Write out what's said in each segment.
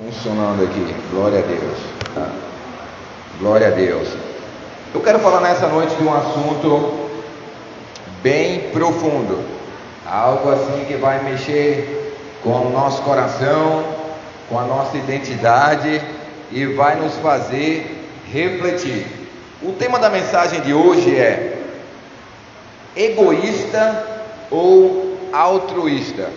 Funcionando aqui, glória a Deus. Glória a Deus. Eu quero falar nessa noite de um assunto bem profundo, algo assim que vai mexer com o nosso coração, com a nossa identidade e vai nos fazer refletir. O tema da mensagem de hoje é egoísta ou altruísta?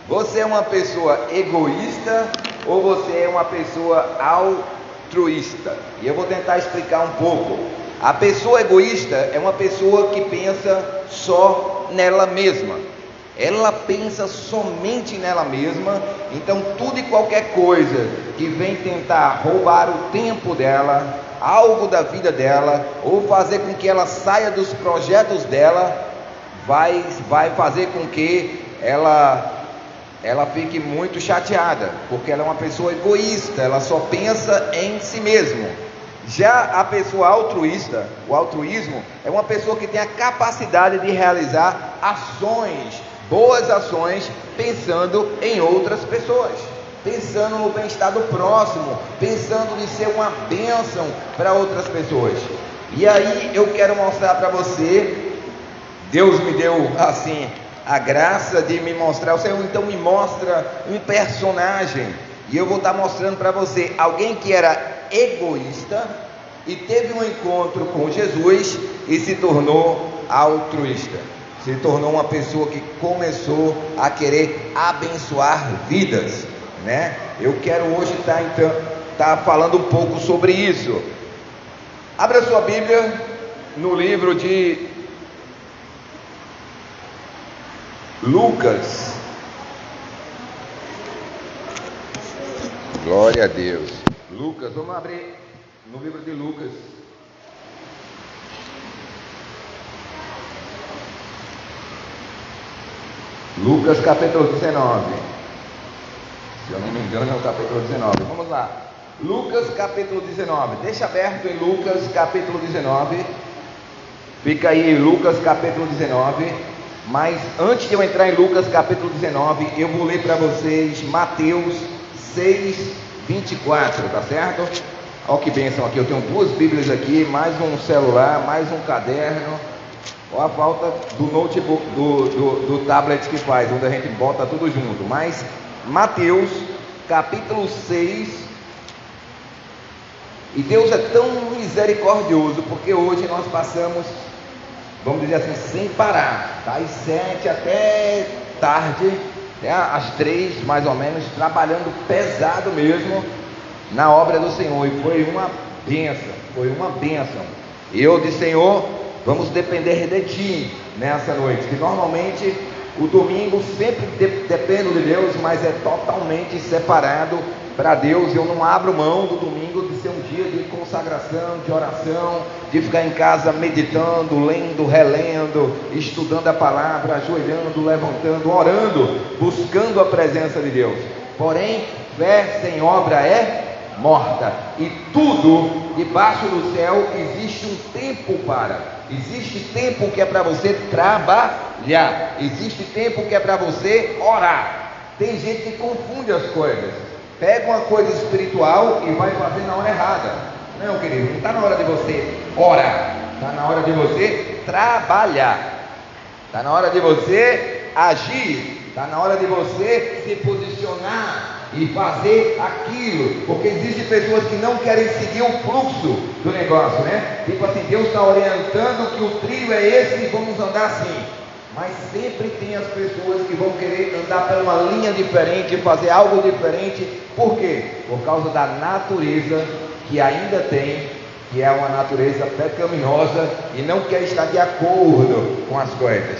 Você é uma pessoa egoísta ou você é uma pessoa altruísta? E eu vou tentar explicar um pouco. A pessoa egoísta é uma pessoa que pensa só nela mesma. Ela pensa somente nela mesma. Então tudo e qualquer coisa que vem tentar roubar o tempo dela, algo da vida dela, ou fazer com que ela saia dos projetos dela, vai fazer com que ela fique muito chateada, porque ela é uma pessoa egoísta, ela só pensa em si mesmo. Já a pessoa altruísta, o altruísmo, é uma pessoa que tem a capacidade de realizar ações, boas ações, pensando em outras pessoas, pensando no bem-estar do próximo, pensando em ser uma bênção para outras pessoas. E aí eu quero mostrar para você, Deus me deu assim a graça de me mostrar, o Senhor então me mostra um personagem, e eu vou estar mostrando para você alguém que era egoísta e teve um encontro com Jesus e se tornou altruísta, se tornou uma pessoa que começou a querer abençoar vidas, né? Eu quero hoje estar falando um pouco sobre isso. Abra sua Bíblia no livro de Lucas. Glória a Deus. Lucas, vamos abrir no livro de Lucas. Lucas capítulo 19. Se eu não me engano é o capítulo 19. Vamos lá. Lucas capítulo 19. Deixa aberto em Lucas capítulo 19. Fica aí Lucas capítulo 19. Mas antes de eu entrar em Lucas capítulo 19, eu vou ler para vocês Mateus 6, 24, tá certo? Olha que bênção aqui, eu tenho duas Bíblias aqui, mais um celular, mais um caderno. Olha a falta do notebook, do tablet que faz, onde a gente bota tudo junto. Mas Mateus capítulo 6, e Deus é tão misericordioso, porque hoje nós passamos, vamos dizer assim, sem parar, tá? Às 7 até tarde, às 3 mais ou menos, trabalhando pesado mesmo na obra do Senhor, e foi uma bênção. E eu disse: Senhor, vamos depender de Ti nessa noite, que normalmente o domingo sempre dependo de Deus, mas é totalmente separado para Deus. Eu não abro mão do domingo de ser um dia de consagração, de oração, de ficar em casa meditando, lendo, relendo, estudando a palavra, ajoelhando, levantando, orando, buscando a presença de Deus. Porém, fé sem obra é morta, e tudo debaixo do céu existe um tempo existe tempo que é para você trabalhar, existe tempo que é para você orar. Tem gente que confunde as coisas, pega uma coisa espiritual e vai fazer na hora errada. Não, querido, não está na hora de você orar, está na hora de você trabalhar, está na hora de você agir, está na hora de você se posicionar e fazer aquilo, porque existem pessoas que não querem seguir o fluxo do negócio, né? Tipo assim, Deus está orientando que o trilho é esse e vamos andar assim. Mas sempre tem as pessoas que vão querer andar por uma linha diferente, fazer algo diferente. Por quê? Por causa da natureza que ainda tem, que é uma natureza pecaminosa e não quer estar de acordo com as coisas.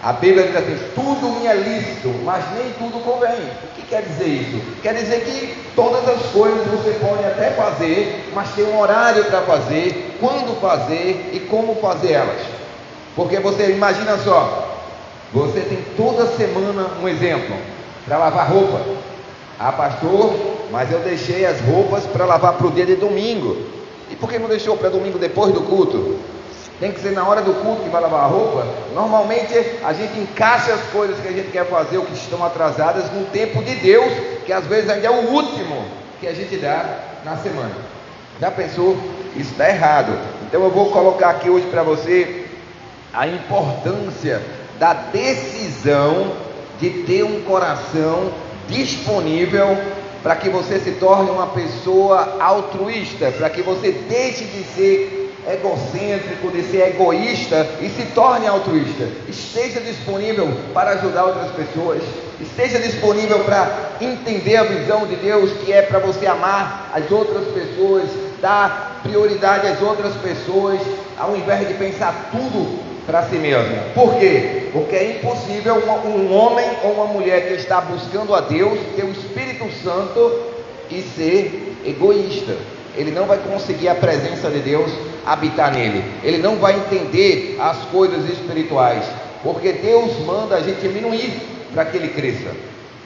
A Bíblia diz assim: tudo me é lícito, mas nem tudo convém. O que quer dizer isso? Quer dizer que todas as coisas você pode até fazer, mas tem um horário para fazer, quando fazer e como fazer elas. Porque você imagina só, você tem toda semana, um exemplo, para lavar roupa. Ah, pastor, mas eu deixei as roupas para lavar para o dia de domingo. E por que não deixou para domingo depois do culto? Tem que ser na hora do culto que vai lavar a roupa. Normalmente a gente encaixa as coisas que a gente quer fazer, ou que estão atrasadas, no tempo de Deus, que às vezes ainda é o último que a gente dá na semana. Já pensou? Isso está errado. Então eu vou colocar aqui hoje para você a importância da decisão de ter um coração disponível para que você se torne uma pessoa altruísta, para que você deixe de ser egocêntrico, de ser egoísta e se torne altruísta. Esteja disponível para ajudar outras pessoas, esteja disponível para entender a visão de Deus, que é para você amar as outras pessoas, dar prioridade às outras pessoas, ao invés de pensar tudo para si mesmo. Por quê? Porque é impossível um homem ou uma mulher que está buscando a Deus ter o Espírito Santo e ser egoísta. Ele não vai conseguir a presença de Deus habitar nele. Ele não vai entender as coisas espirituais, porque Deus manda a gente diminuir para que ele cresça,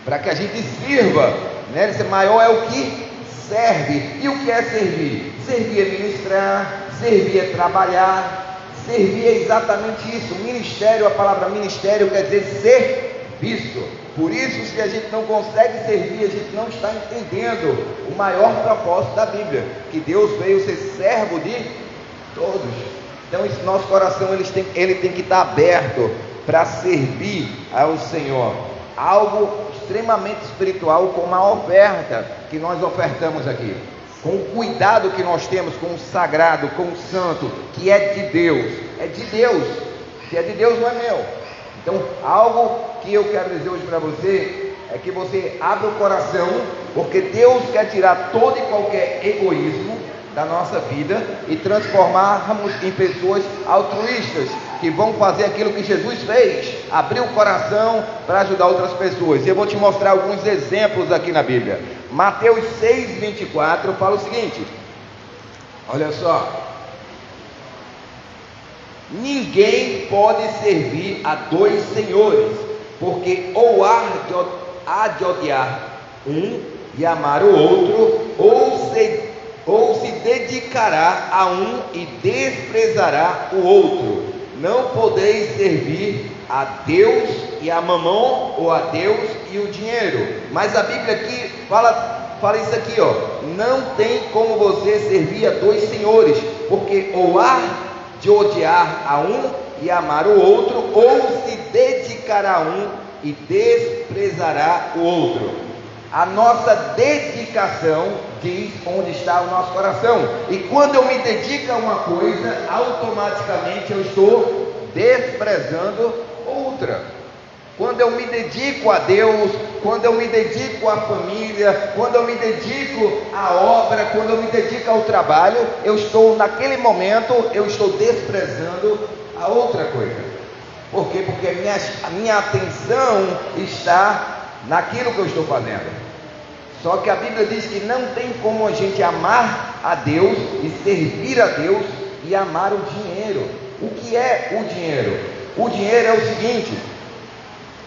para que a gente sirva, né? Maior é o que serve. E o que é servir? Servir é ministrar, servir é trabalhar. Servir é exatamente isso. Ministério, a palavra ministério quer dizer serviço. Por isso, se a gente não consegue servir, a gente não está entendendo o maior propósito da Bíblia, que Deus veio ser servo de todos. Então esse nosso coração ele tem que estar aberto para servir ao Senhor. Algo extremamente espiritual, como a oferta que nós ofertamos aqui, com o cuidado que nós temos com o sagrado, com o santo, que é de Deus. É de Deus, se é de Deus não é meu. Então algo que eu quero dizer hoje para você é que você abra o coração, porque Deus quer tirar todo e qualquer egoísmo da nossa vida e transformarmos em pessoas altruístas, que vão fazer aquilo que Jesus fez, abrir o coração para ajudar outras pessoas. E eu vou te mostrar alguns exemplos aqui na Bíblia. Mateus 6:24 fala o seguinte: olha só, ninguém pode servir a dois senhores, porque ou há de odiar um e amar o outro, ou se dedicará a um e desprezará o outro. Não podeis servir a Deus e a mamão, ou a Deus e o dinheiro. Mas a Bíblia aqui fala isso aqui, ó: não tem como você servir a dois senhores, porque ou há de odiar a um e amar o outro, ou se dedicará a um e desprezará o outro. A nossa dedicação diz onde está o nosso coração. E quando eu me dedico a uma coisa, automaticamente eu estou desprezando outra. Quando eu me dedico a Deus, quando eu me dedico à família, quando eu me dedico à obra, quando eu me dedico ao trabalho, eu estou, naquele momento, eu estou desprezando a outra coisa. Por quê? Porque a minha atenção está naquilo que eu estou fazendo. Só que a Bíblia diz que não tem como a gente amar a Deus e servir a Deus e amar o dinheiro. O que é o dinheiro? O dinheiro é o seguinte: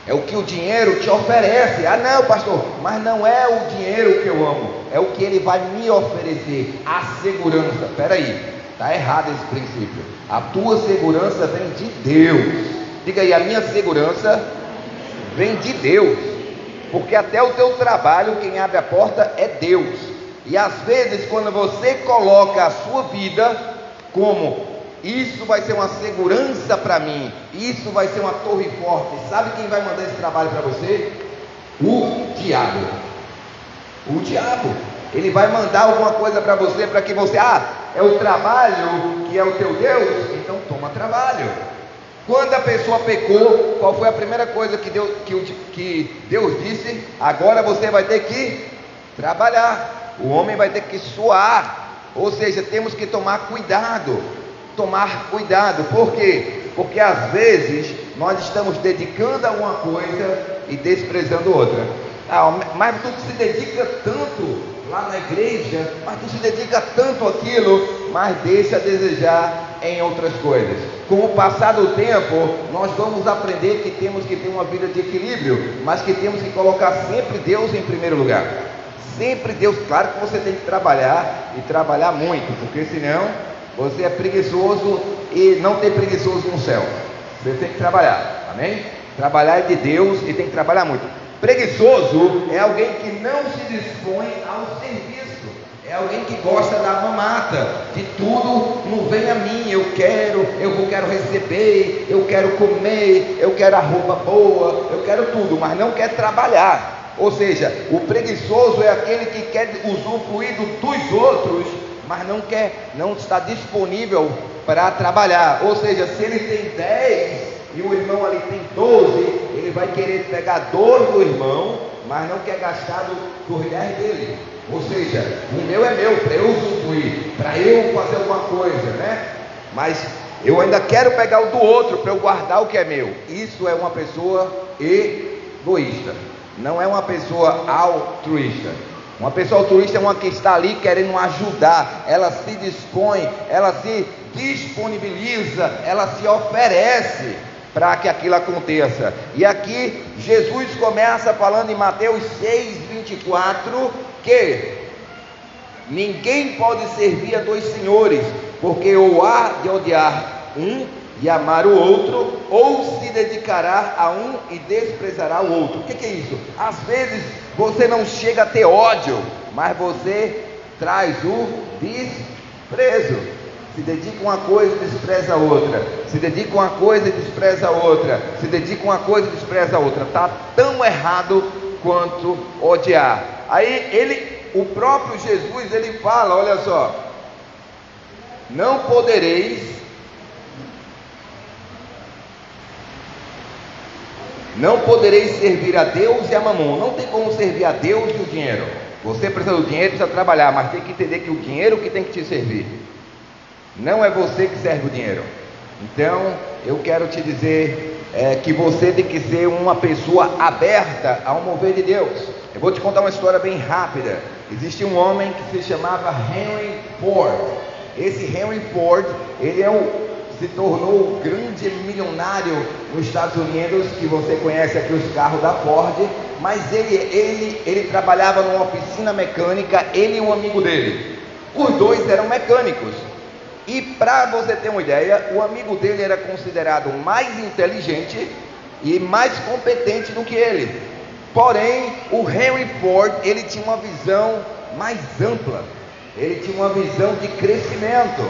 é o que o dinheiro te oferece. Ah não, pastor, mas não é o dinheiro que eu amo, é o que ele vai me oferecer, a segurança. Espera aí, está errado esse princípio. A tua segurança vem de Deus. Diga aí: a minha segurança vem de Deus. Porque até o teu trabalho, quem abre a porta é Deus. E às vezes, quando você coloca a sua vida como isso vai ser uma segurança para mim, isso vai ser uma torre forte, sabe quem vai mandar esse trabalho para você? O diabo. O diabo. Ele vai mandar alguma coisa para você, para que você, é o trabalho que é o teu Deus, então toma trabalho. Quando a pessoa pecou, qual foi a primeira coisa que Deus disse? Agora você vai ter que trabalhar, o homem vai ter que suar. Ou seja, temos que tomar cuidado. Por quê? Porque às vezes nós estamos dedicando a uma coisa e desprezando outra. Mas tu se dedica tanto lá na igreja, mas tu se dedica tanto àquilo, mas deixa a desejar em outras coisas. Com o passar do tempo, nós vamos aprender que temos que ter uma vida de equilíbrio, mas que temos que colocar sempre Deus em primeiro lugar. Sempre Deus. Claro que você tem que trabalhar, e trabalhar muito, porque senão você é preguiçoso, e não tem preguiçoso no céu. Você tem que trabalhar, amém? Trabalhar é de Deus e tem que trabalhar muito. Preguiçoso é alguém que não se dispõe ao serviço. É alguém que gosta da mamata, de tudo não vem a mim, eu quero receber, eu quero comer, eu quero a roupa boa, eu quero tudo, mas não quer trabalhar. Ou seja, o preguiçoso é aquele que quer usufruir dos outros, mas não está disponível para trabalhar. Ou seja, se ele tem 10 e o irmão ali tem 12, ele vai querer pegar 12 do irmão, mas não quer gastar dos 10 dele. Ou seja, o meu é meu, para eu usufruir, para eu fazer alguma coisa, né? Mas eu ainda quero pegar o do outro para eu guardar o que é meu. Isso é uma pessoa egoísta, não é uma pessoa altruísta. Uma pessoa altruísta é uma que está ali querendo ajudar, ela se dispõe, ela se disponibiliza, ela se oferece para que aquilo aconteça. E aqui Jesus começa falando em Mateus 6:24, que ninguém pode servir a dois senhores, porque ou há de odiar um e amar o outro, ou se dedicará a um e desprezará o outro. O que é isso? Às vezes você não chega a ter ódio, mas você traz o desprezo. Se dedica a uma coisa e despreza a outra, se dedica a uma coisa e despreza a outra, se dedica a uma coisa e despreza a outra. Está tão errado quanto odiar. Aí o próprio Jesus, ele fala, olha só: não podereis servir a Deus e a mamon. Não tem como servir a Deus e o dinheiro. Você precisa do dinheiro, precisa trabalhar, mas tem que entender que o dinheiro que tem que te servir, não é você que serve o dinheiro. Então eu quero te dizer que você tem que ser uma pessoa aberta ao mover de Deus. Eu vou te contar uma história bem rápida. Existe um homem que se chamava Henry Ford. Esse Henry Ford, ele se tornou o grande milionário nos Estados Unidos, que você conhece aqui os carros da Ford. Mas ele trabalhava numa oficina mecânica, ele e um amigo dele. Os dois eram mecânicos. E para você ter uma ideia, o amigo dele era considerado mais inteligente e mais competente do que ele. Porém, o Henry Ford, ele tinha uma visão mais ampla, ele tinha uma visão de crescimento,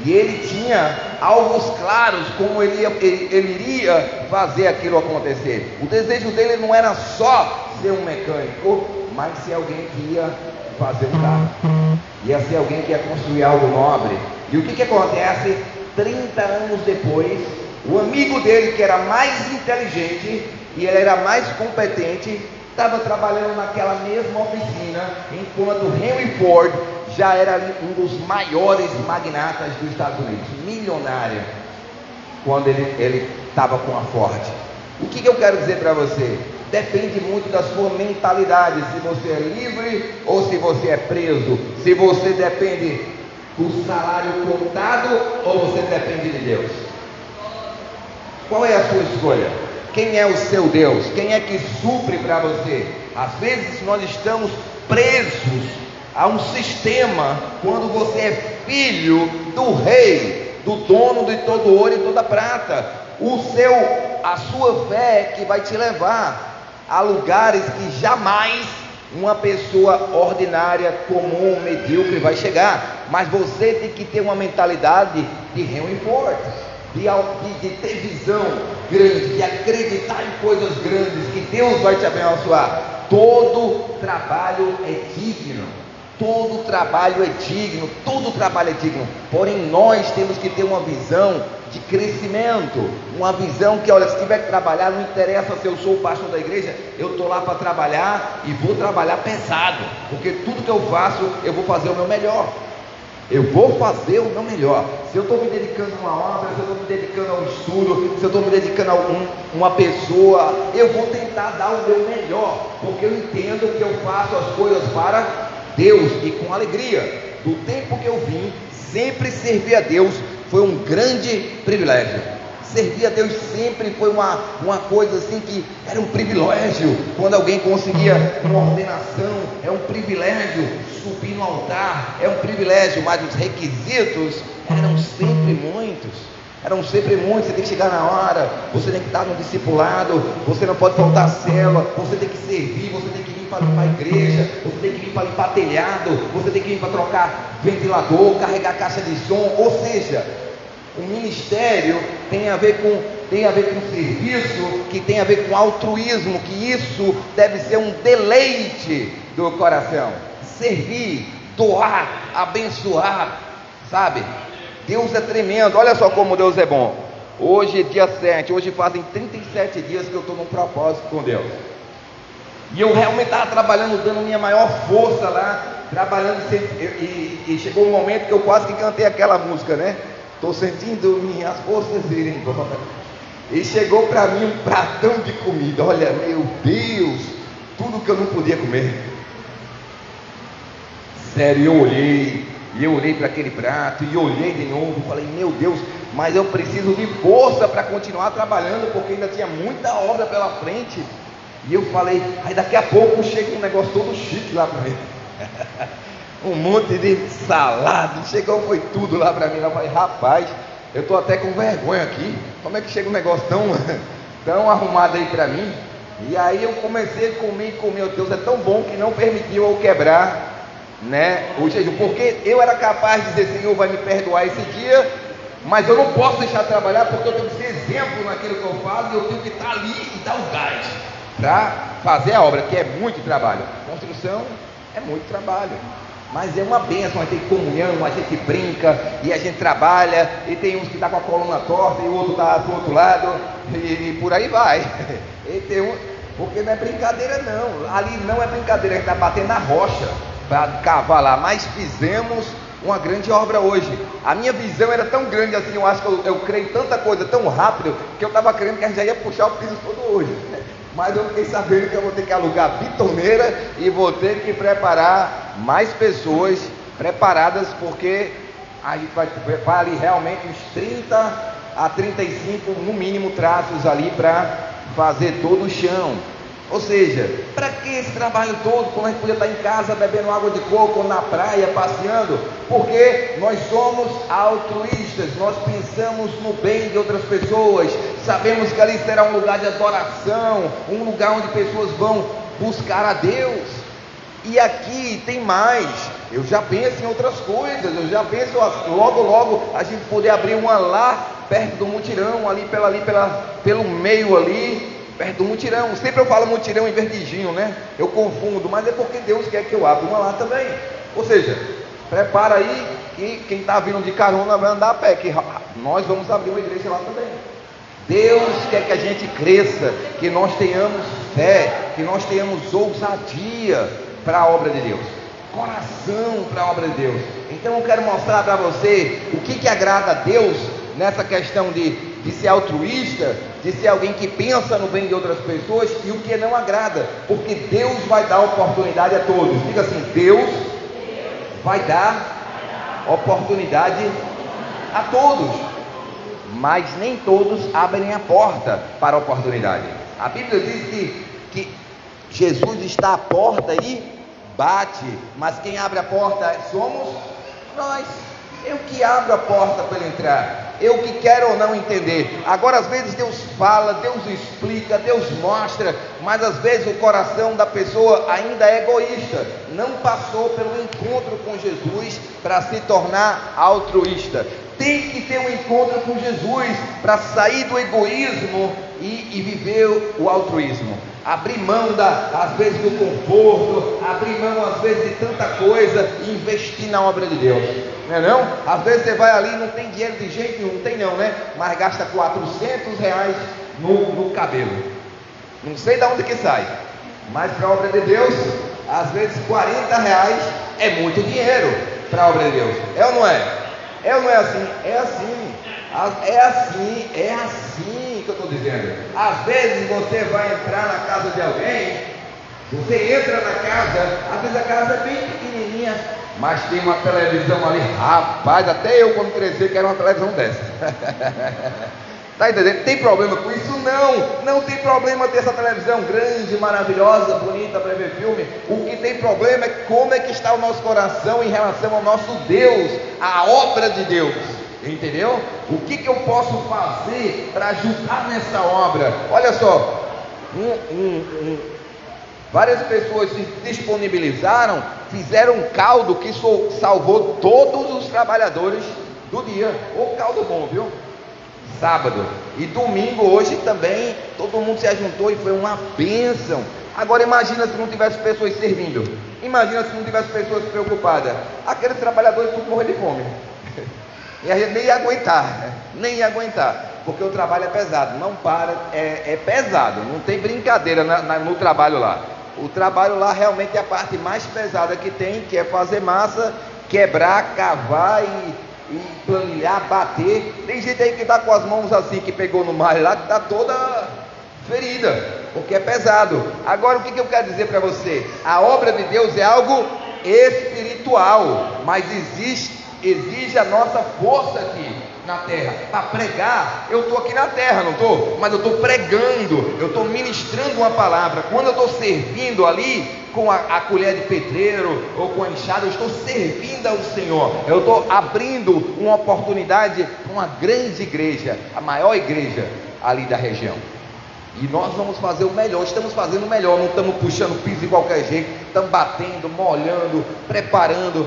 e ele tinha alvos claros como ele iria fazer aquilo acontecer. O desejo dele não era só ser um mecânico, mas ser alguém que ia fazer um carro, ia ser alguém que ia construir algo nobre. E o que acontece? 30 anos depois, o amigo dele, que era mais inteligente e ele era mais competente, estava trabalhando naquela mesma oficina, enquanto Henry Ford já era um dos maiores magnatas dos Estados Unidos, milionário, quando ele estava com a Ford. O que eu quero dizer para você? Depende muito da sua mentalidade, se você é livre ou se você é preso, se você depende do salário contado ou você depende de Deus. Qual é a sua escolha? Quem é o seu Deus? Quem é que supre para você? Às vezes nós estamos presos a um sistema, quando você é filho do rei, do dono de todo ouro e toda prata. A sua fé é que vai te levar a lugares que jamais uma pessoa ordinária, comum, medíocre vai chegar. Mas você tem que ter uma mentalidade de Henry Ford, de ter visão grande, de acreditar em coisas grandes, que Deus vai te abençoar. Todo trabalho é digno, todo trabalho é digno, todo trabalho é digno. Porém nós temos que ter uma visão de crescimento, uma visão que, olha, se tiver que trabalhar, não interessa se eu sou o pastor da igreja, eu estou lá para trabalhar e vou trabalhar pesado, porque tudo que eu faço, eu vou fazer o meu melhor. Eu vou fazer o meu melhor. Se eu estou me dedicando a uma obra, se eu estou me dedicando a um estudo, se eu estou me dedicando a uma pessoa, eu vou tentar dar o meu melhor, porque eu entendo que eu faço as coisas para Deus e com alegria. Do tempo que eu vim, sempre servir a Deus foi um grande privilégio. Servir a Deus sempre foi uma coisa assim que era um privilégio. Quando alguém conseguia uma ordenação, é um privilégio. Subir no altar é um privilégio, mas os requisitos eram sempre muitos. Eram sempre muitos, você tem que chegar na hora, você tem que estar no discipulado, você não pode faltar a célula, você tem que servir, você tem que vir para limpar a igreja, você tem que vir para limpar telhado, você tem que vir para trocar ventilador, carregar caixa de som. Ou seja, o ministério tem a ver com serviço, que tem a ver com altruísmo, que isso deve ser um deleite do coração. Servir, doar, abençoar, sabe? Deus é tremendo, olha só como Deus é bom. Hoje, dia 7, hoje fazem 37 dias que eu estou num propósito com Deus. E eu realmente estava trabalhando, dando minha maior força lá, trabalhando sempre, e chegou um momento que eu quase que cantei aquela música, né? Estou sentindo minhas forças irem embora. E chegou para mim um pratão de comida, olha, meu Deus, tudo que eu não podia comer. Sério, eu olhei para aquele prato, e olhei de novo, falei, meu Deus, mas eu preciso de força para continuar trabalhando, porque ainda tinha muita obra pela frente. E eu falei, aí daqui a pouco chega um negócio todo chique lá para mim. Um monte de salada, chegou, foi tudo lá para mim. Eu falei, rapaz, eu estou até com vergonha aqui, como é que chega um negócio tão arrumado aí para mim? E aí eu comecei a comer, meu Deus, é tão bom que não permitiu eu quebrar, né, o jejum, porque eu era capaz de dizer, Senhor vai me perdoar esse dia, mas eu não posso deixar de trabalhar, porque eu tenho que ser exemplo naquilo que eu faço, e eu tenho que estar ali e dar o gás para fazer a obra, que é muito trabalho. Construção é muito trabalho, mas é uma bênção. A gente tem comunhão, a gente brinca e a gente trabalha, e tem uns que estão com a coluna torta e o outro está do outro lado, e por aí vai. E tem porque não é brincadeira não, ali não é brincadeira, a gente está batendo na rocha para cavar lá, mas fizemos uma grande obra hoje. A minha visão era tão grande assim, eu acho que eu creio tanta coisa tão rápido, que eu estava crendo que a gente já ia puxar o piso todo hoje, mas eu fiquei sabendo que eu vou ter que alugar bitoneira e vou ter que preparar mais pessoas preparadas, porque a gente vai preparar ali realmente uns 30 a 35 no mínimo traços ali para fazer todo o chão. Ou seja, para que esse trabalho todo, quando a gente podia estar em casa bebendo água de coco, ou na praia, passeando? Porque nós somos altruístas, nós pensamos no bem de outras pessoas, sabemos que ali será um lugar de adoração, um lugar onde pessoas vão buscar a Deus. E aqui tem mais, eu já penso em outras coisas, eu já penso logo a gente poder abrir uma lá perto do mutirão, pelo meio ali, perto do mutirão. Sempre eu falo mutirão em verdinho, né? Eu confundo, mas é porque Deus quer que eu abra uma lá também. Ou seja, prepara aí que quem está vindo de carona vai andar a pé, que nós vamos abrir uma igreja lá também. Deus quer que a gente cresça, que nós tenhamos fé, que nós tenhamos ousadia para a obra de Deus, coração para a obra de Deus. Então eu quero mostrar para você o que agrada a Deus nessa questão de ser altruísta, de ser alguém que pensa no bem de outras pessoas, e o que não agrada, porque Deus vai dar oportunidade a todos. Diga assim, Deus vai dar oportunidade a todos, mas nem todos abrem a porta para a oportunidade. A Bíblia diz que Jesus está à porta e bate, mas quem abre a porta somos nós. Eu que abro a porta para ele entrar, eu que quero ou não entender. Agora às vezes Deus fala, Deus explica, Deus mostra, mas às vezes o coração da pessoa ainda é egoísta, não passou pelo encontro com Jesus para se tornar altruísta. Tem que ter um encontro com Jesus para sair do egoísmo e viver o altruísmo. Abrir mão às vezes do conforto, abrir mão às vezes de tanta coisa e investir na obra de Deus, não é não? Às vezes você vai ali e não tem dinheiro de jeito nenhum, não tem não, né? Mas gasta R$400 no cabelo, não sei de onde que sai, mas para a obra de Deus, às vezes R$40 é muito dinheiro para a obra de Deus, é ou não é? É ou não é assim? É assim. É assim que eu estou dizendo. Às vezes você vai entrar na casa de alguém, você entra na casa, às vezes a casa é bem pequenininha, mas tem uma televisão ali, rapaz, até eu quando crescer quero uma televisão dessa. Está entendendo? Tem problema com isso? Não tem problema ter essa televisão grande, maravilhosa, bonita para ver filme. O que tem problema é como é que está o nosso coração em relação ao nosso Deus, a obra de Deus. entendeu? O que eu posso fazer para ajudar nessa obra? Olha só, várias pessoas se disponibilizaram, fizeram um caldo que salvou todos os trabalhadores do dia. O caldo bom, viu? Sábado e domingo, hoje também, todo mundo se ajuntou e foi uma bênção. Agora imagina se não tivesse pessoas servindo, imagina se não tivesse pessoas preocupadas, aqueles trabalhadores tudo morrer de fome. E a gente nem ia aguentar, porque o trabalho é pesado, não para, é pesado, não tem brincadeira no trabalho lá. O trabalho lá realmente é a parte mais pesada que tem, que é fazer massa, quebrar, cavar e planilhar, bater. Tem gente aí que está com as mãos assim, que pegou no mar lá, que está toda ferida, porque é pesado. Agora o que eu quero dizer para você? A obra de Deus é algo espiritual, mas exige a nossa força aqui na terra. Para pregar, eu estou aqui na terra, não estou? Mas eu estou pregando, eu estou ministrando uma palavra. Quando eu estou servindo ali com a colher de pedreiro ou com a enxada, eu estou servindo ao Senhor. Eu estou abrindo uma oportunidade para uma grande igreja, a maior igreja ali da região. E nós vamos fazer o melhor, estamos fazendo o melhor, não estamos puxando piso de qualquer jeito, estamos batendo, molhando, preparando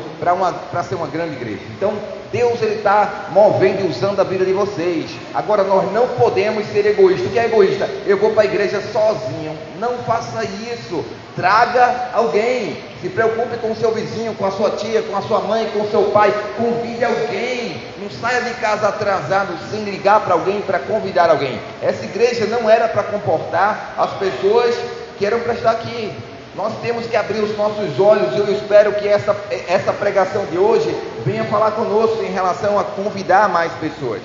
para ser uma grande igreja. Então Deus está movendo e usando a vida de vocês. Agora nós não podemos ser egoístas. O que é egoísta? Eu vou para a igreja sozinho. Não faça isso. Traga alguém. Se preocupe com o seu vizinho, com a sua tia, com a sua mãe, com o seu pai. Convide alguém. Não saia de casa atrasado sem ligar para alguém, para convidar alguém. Essa igreja não era para comportar as pessoas que eram para estar aqui. Nós temos que abrir os nossos olhos. Eu espero que essa pregação de hoje venha falar conosco em relação a convidar mais pessoas.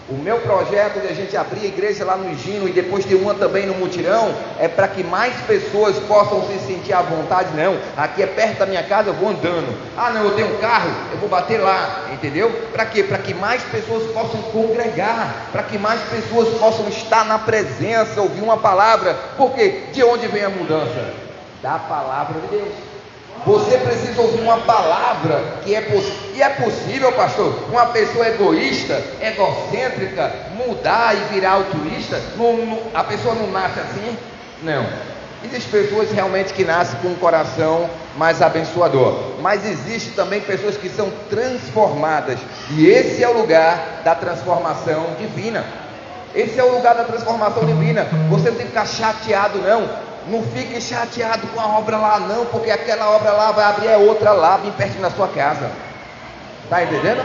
O meu projeto de a gente abrir a igreja lá no Higino e depois ter uma também no Mutirão é para que mais pessoas possam se sentir à vontade. Não, aqui é perto da minha casa, eu vou andando. Ah não, eu tenho um carro, eu vou bater lá, entendeu? Para quê? Para que mais pessoas possam congregar, para que mais pessoas possam estar na presença, ouvir uma palavra. Porque de onde vem a mudança? Da palavra de Deus. Você precisa ouvir uma palavra que é possível. E é possível, pastor, uma pessoa egoísta, egocêntrica, mudar e virar altruísta? A pessoa não nasce assim? Não. Existem pessoas realmente que nascem com um coração mais abençoador, mas existem também pessoas que são transformadas, e esse é o lugar da transformação divina. Esse é o lugar da transformação divina. Você não tem que ficar chateado, não. Não fique chateado com a obra lá não, porque aquela obra lá vai abrir outra lá, bem perto da sua casa. Está entendendo?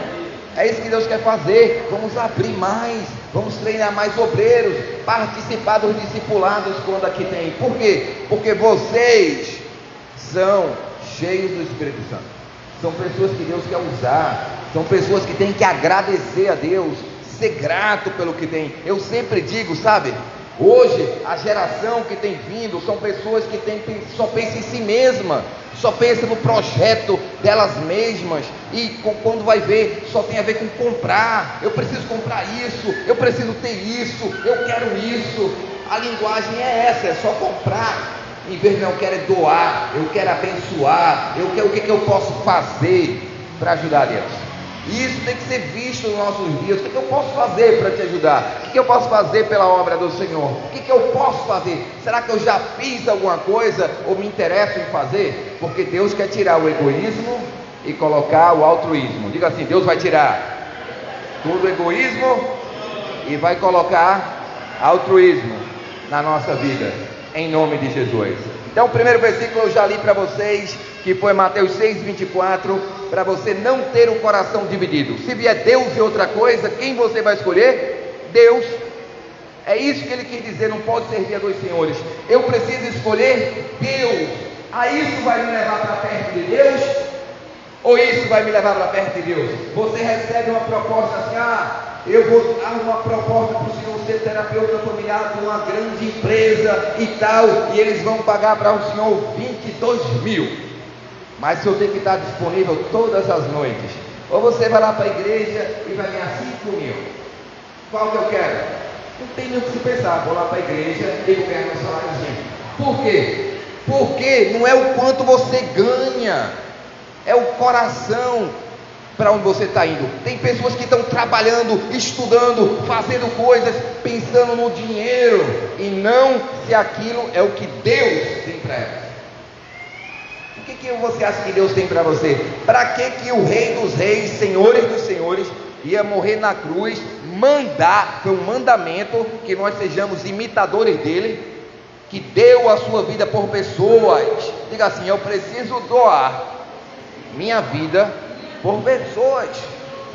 É isso que Deus quer fazer. Vamos abrir mais, vamos treinar mais obreiros, participar dos discipulados quando aqui tem. Por quê? Porque vocês são cheios do Espírito Santo. São pessoas que Deus quer usar, são pessoas que têm que agradecer a Deus, ser grato pelo que tem. Eu sempre digo, sabe? Hoje, a geração que tem vindo são pessoas que só pensam em si mesma, só pensam no projeto delas mesmas, e quando vai ver, só tem a ver com comprar. Eu preciso comprar isso, eu preciso ter isso, eu quero isso. A linguagem é essa, é só comprar. Em vez de eu quero doar, eu quero abençoar, o que eu posso fazer para ajudar Deus? E isso tem que ser visto nos nossos dias. O que eu posso fazer para te ajudar? O que eu posso fazer pela obra do Senhor? O que eu posso fazer? Será que eu já fiz alguma coisa ou me interesso em fazer? Porque Deus quer tirar o egoísmo e colocar o altruísmo. Diga assim: Deus vai tirar todo o egoísmo e vai colocar altruísmo na nossa vida, em nome de Jesus. Então, o primeiro versículo eu já li para vocês, que foi Mateus 6,24, para você não ter um coração dividido. Se vier Deus e outra coisa, quem você vai escolher? Deus. É isso que ele quis dizer, não pode servir a dois senhores. Eu preciso escolher Deus. Isso vai me levar para perto de Deus? Ou isso vai me levar para perto de Deus? Você recebe uma proposta assim: eu vou dar uma proposta para o senhor ser terapeuta familiar de uma grande empresa e tal, e eles vão pagar para o senhor 22 mil, mas o senhor tem que estar disponível todas as noites. Ou você vai lá para a igreja e vai ganhar 5 mil. Qual que eu quero? Não tem nem o que se pensar. Vou lá para a igreja e vou ganhar meu saláriozinho. Por quê? Porque não é o quanto você ganha, é o coração. para onde você está indo. Tem pessoas que estão trabalhando, estudando, fazendo coisas, pensando no dinheiro e não se aquilo é o que Deus tem para elas. O que você acha que Deus tem para você? Para que o Rei dos Reis, Senhores dos Senhores, ia morrer na cruz, mandar, foi um mandamento que nós sejamos imitadores dele, que deu a sua vida por pessoas. Diga assim: eu preciso doar minha vida por pessoas.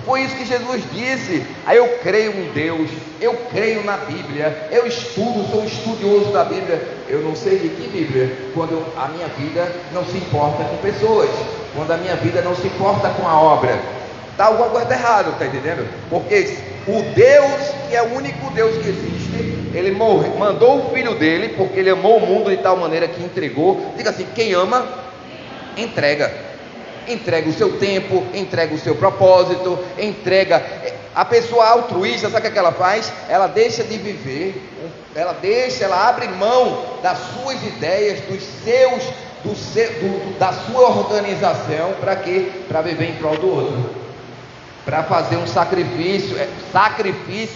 Foi isso que Jesus disse. Aí eu creio em Deus, eu creio na Bíblia, eu estudo, sou um estudioso da Bíblia. Eu não sei de que Bíblia, quando a minha vida não se importa com pessoas, quando a minha vida não se importa com a obra. Está alguma coisa errada, está entendendo? Porque o Deus, que é o único Deus que existe, Ele mandou o Filho dele, porque Ele amou o mundo de tal maneira que entregou. Diga assim: quem ama, entrega. Entrega o seu tempo, entrega o seu propósito, entrega. A pessoa altruísta, sabe o que ela faz? Ela deixa de viver, ela abre mão das suas ideias, da sua organização. Para quê? Para viver em prol do outro, para fazer um sacrifício,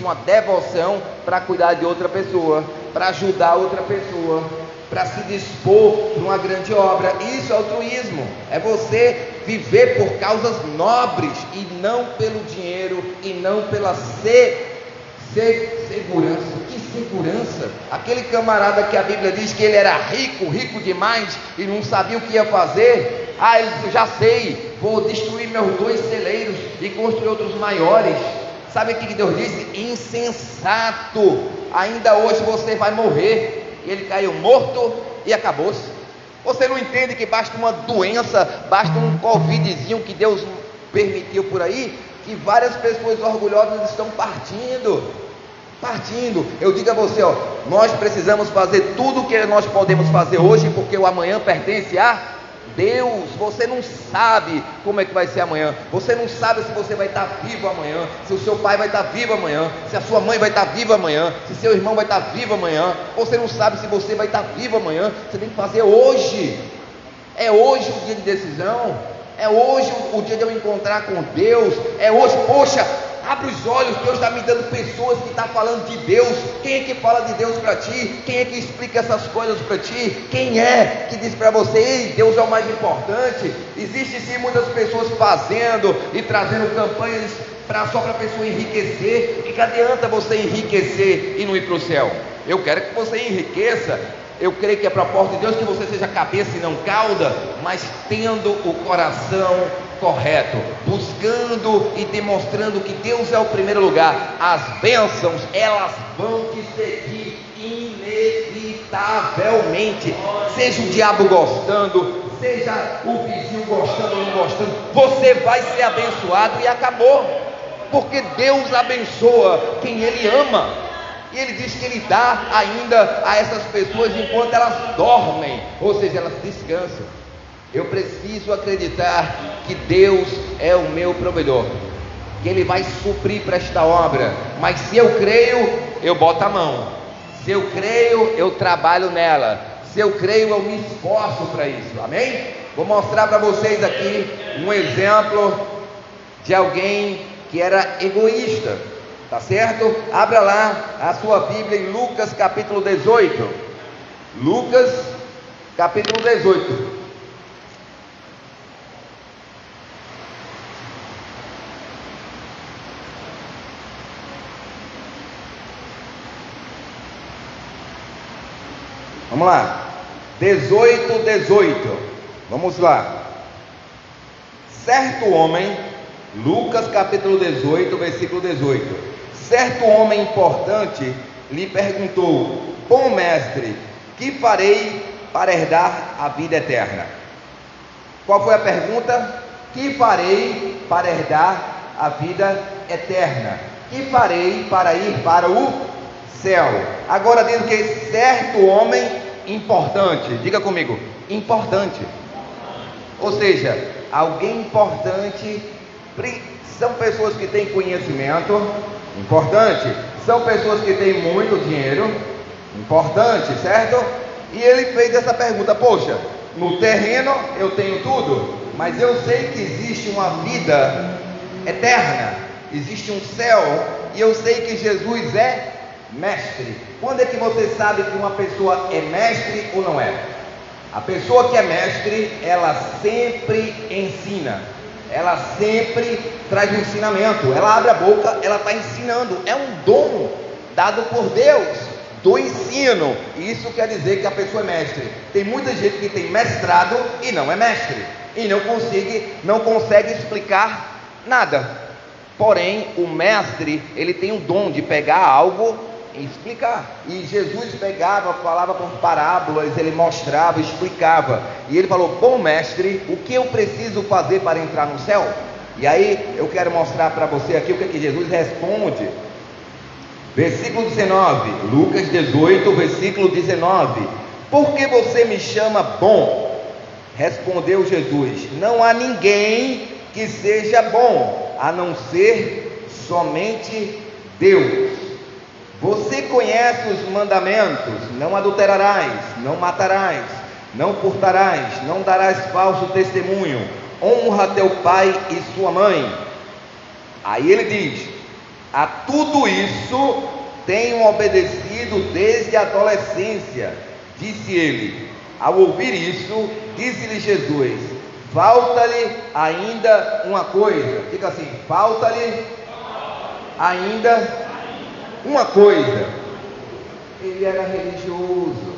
uma devoção, para cuidar de outra pessoa, para ajudar outra pessoa, para se dispor para uma grande obra. Isso é altruísmo, é você viver por causas nobres e não pelo dinheiro e não pela segurança. Que segurança? Aquele camarada que a Bíblia diz que ele era rico demais e não sabia o que ia fazer. Ele disse: já sei, vou destruir meus 2 celeiros e construir outros maiores. Sabe o que Deus disse? Insensato, ainda hoje você vai morrer. E ele caiu morto e acabou-se. Você não entende que basta uma doença, basta um covidzinho que Deus permitiu por aí, que várias pessoas orgulhosas estão partindo. Eu digo a você, nós precisamos fazer tudo o que nós podemos fazer hoje, porque o amanhã pertence a Deus. Você não sabe como é que vai ser amanhã, você não sabe se você vai estar vivo amanhã, se o seu pai vai estar vivo amanhã, se a sua mãe vai estar viva amanhã, se seu irmão vai estar vivo amanhã. Você não sabe se você vai estar vivo amanhã. Você tem que fazer hoje. É hoje o dia de decisão, é hoje o dia de eu encontrar com Deus, é hoje. Poxa, abre os olhos, Deus está me dando pessoas que estão falando de Deus. Quem é que fala de Deus para ti? Quem é que explica essas coisas para ti? Quem é que diz para você: ei, Deus é o mais importante? Existe sim muitas pessoas fazendo e trazendo campanhas só para a pessoa enriquecer. E que adianta você enriquecer e não ir para o céu? Eu quero que você enriqueça. Eu creio que é proposta de Deus que você seja cabeça e não cauda, mas tendo o coração correto, buscando e demonstrando que Deus é o primeiro lugar. As bênçãos, elas vão te seguir inevitavelmente, seja o diabo gostando, seja o vizinho gostando ou não gostando, você vai ser abençoado e acabou, porque Deus abençoa quem Ele ama. E Ele diz que Ele dá ainda a essas pessoas enquanto elas dormem, ou seja, elas descansam. Eu preciso acreditar que Deus é o meu provedor, que Ele vai suprir para esta obra. Mas se eu creio, eu boto a mão. Se eu creio, eu trabalho nela. Se eu creio, eu me esforço para isso. Amém? Vou mostrar para vocês aqui um exemplo de alguém que era egoísta. Tá certo? Abra lá a sua Bíblia em Lucas capítulo 18. Lucas capítulo 18. Vamos lá. 18. Vamos lá. Certo homem, Lucas capítulo 18, versículo 18. Certo homem importante lhe perguntou: bom mestre, que farei para herdar a vida eterna? Qual foi a pergunta? Que farei para herdar a vida eterna? Que farei para ir para o céu? Agora diz o que? Certo homem importante. Diga comigo: importante. Ou seja, alguém importante. São pessoas que têm conhecimento, importante. São pessoas que têm muito dinheiro, importante, certo? E ele fez essa pergunta: poxa, no terreno eu tenho tudo, mas eu sei que existe uma vida eterna, existe um céu, e eu sei que Jesus é mestre. Quando é que você sabe que uma pessoa é mestre ou não é? A pessoa que é mestre, ela sempre ensina, ela sempre traz um ensinamento, ela abre a boca, ela está ensinando, é um dom dado por Deus, do ensino, e isso quer dizer que a pessoa é mestre. Tem muita gente que tem mestrado e não é mestre, e não consegue explicar nada. Porém, o mestre, ele tem o dom de pegar algo e explicar. E Jesus pegava, falava por parábolas, ele mostrava, explicava. E ele falou: bom mestre, o que eu preciso fazer para entrar no céu? E aí eu quero mostrar para você aqui o que é que Jesus responde. Versículo 19, Lucas 18, versículo 19: por que você me chama bom? Respondeu Jesus: não há ninguém que seja bom, a não ser somente Deus. Você conhece os mandamentos: não adulterarás, não matarás, não furtarás, não darás falso testemunho, honra teu pai e sua mãe. Aí ele diz: a tudo isso tenho obedecido desde a adolescência. Disse ele. Ao ouvir isso, disse-lhe Jesus: falta-lhe ainda uma coisa. Fica assim: falta-lhe ainda uma coisa. Ele era religioso,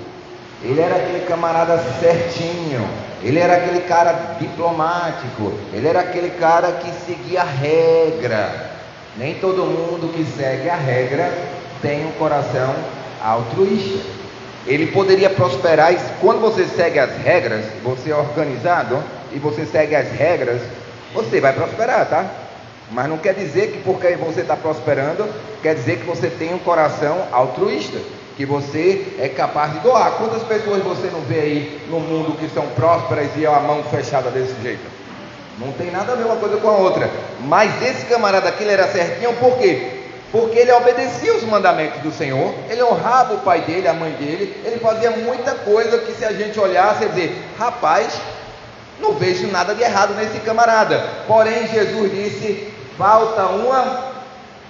ele era aquele camarada certinho, ele era aquele cara diplomático, ele era aquele cara que seguia a regra. Nem todo mundo que segue a regra tem um coração altruísta. Ele poderia prosperar, e quando você segue as regras, você é organizado e você segue as regras, você vai prosperar, tá? Mas não quer dizer que porque você está prosperando, quer dizer que você tem um coração altruísta, que você é capaz de doar. Quantas pessoas você não vê aí no mundo que são prósperas e a mão fechada desse jeito? Não tem nada a ver uma coisa com a outra. Mas esse camarada aqui, ele era certinho, por quê? Porque ele obedecia os mandamentos do Senhor, ele honrava o pai dele, a mãe dele, ele fazia muita coisa que, se a gente olhasse, ia dizer: rapaz, não vejo nada de errado nesse camarada. Porém, Jesus disse: falta uma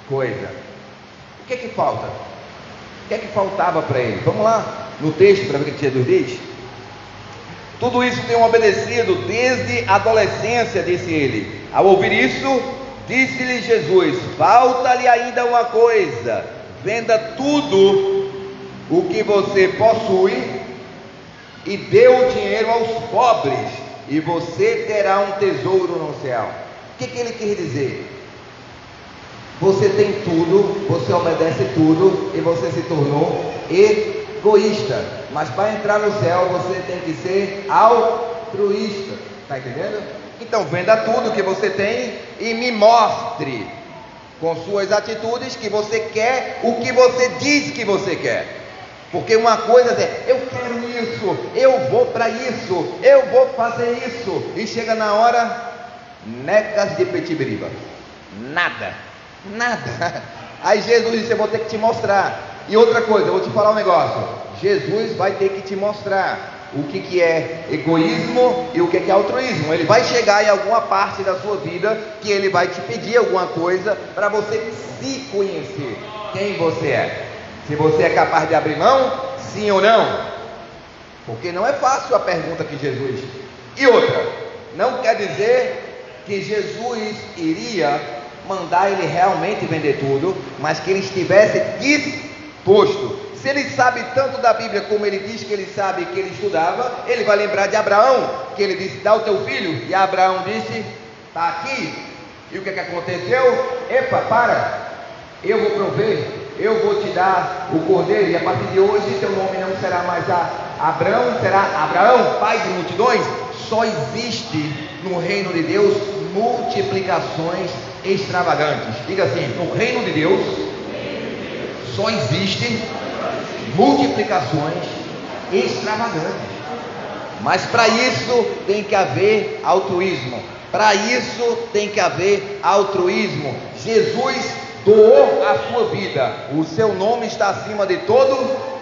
coisa. O que é que falta? O que é que faltava para ele? Vamos lá no texto para ver o que Jesus diz. Tudo isso tenho obedecido desde a adolescência, disse ele. Ao ouvir isso, disse-lhe Jesus: falta-lhe ainda uma coisa. Venda tudo o que você possui e dê o dinheiro aos pobres, e você terá um tesouro no céu. O que ele quer dizer? Você tem tudo, você obedece tudo e você se tornou egoísta. Mas para entrar no céu você tem que ser altruísta. Está entendendo? Então venda tudo que você tem e me mostre com suas atitudes que você quer o que você diz que você quer. Porque uma coisa é: eu quero isso, eu vou para isso, eu vou fazer isso, e chega na hora, necas de petibiriba, nada. Aí Jesus disse: eu vou ter que te mostrar. E outra coisa, eu vou te falar um negócio: Jesus vai ter que te mostrar o que é egoísmo e o que é altruísmo. Ele vai chegar em alguma parte da sua vida que ele vai te pedir alguma coisa para você se conhecer, quem você é, se você é capaz de abrir mão, sim ou não. Porque não é fácil a pergunta que Jesus. E outra, não quer dizer que Jesus iria mandar ele realmente vender tudo, mas que ele estivesse disposto. Se ele sabe tanto da Bíblia como ele diz que ele sabe, que ele estudava, ele vai lembrar de Abraão, que ele disse: dá o teu filho, e Abraão disse: está aqui. E o que aconteceu? Epa, para, eu vou prover, eu vou te dar o cordeiro, e a partir de hoje teu nome não será mais Abraão, será Abraão, pai de multidões. Só existe no reino de Deus multiplicações extravagantes. Diga assim: no reino de Deus só existe multiplicações extravagantes. Mas para isso tem que haver altruísmo. Para isso tem que haver altruísmo. Jesus doou a sua vida. O seu nome está acima de todo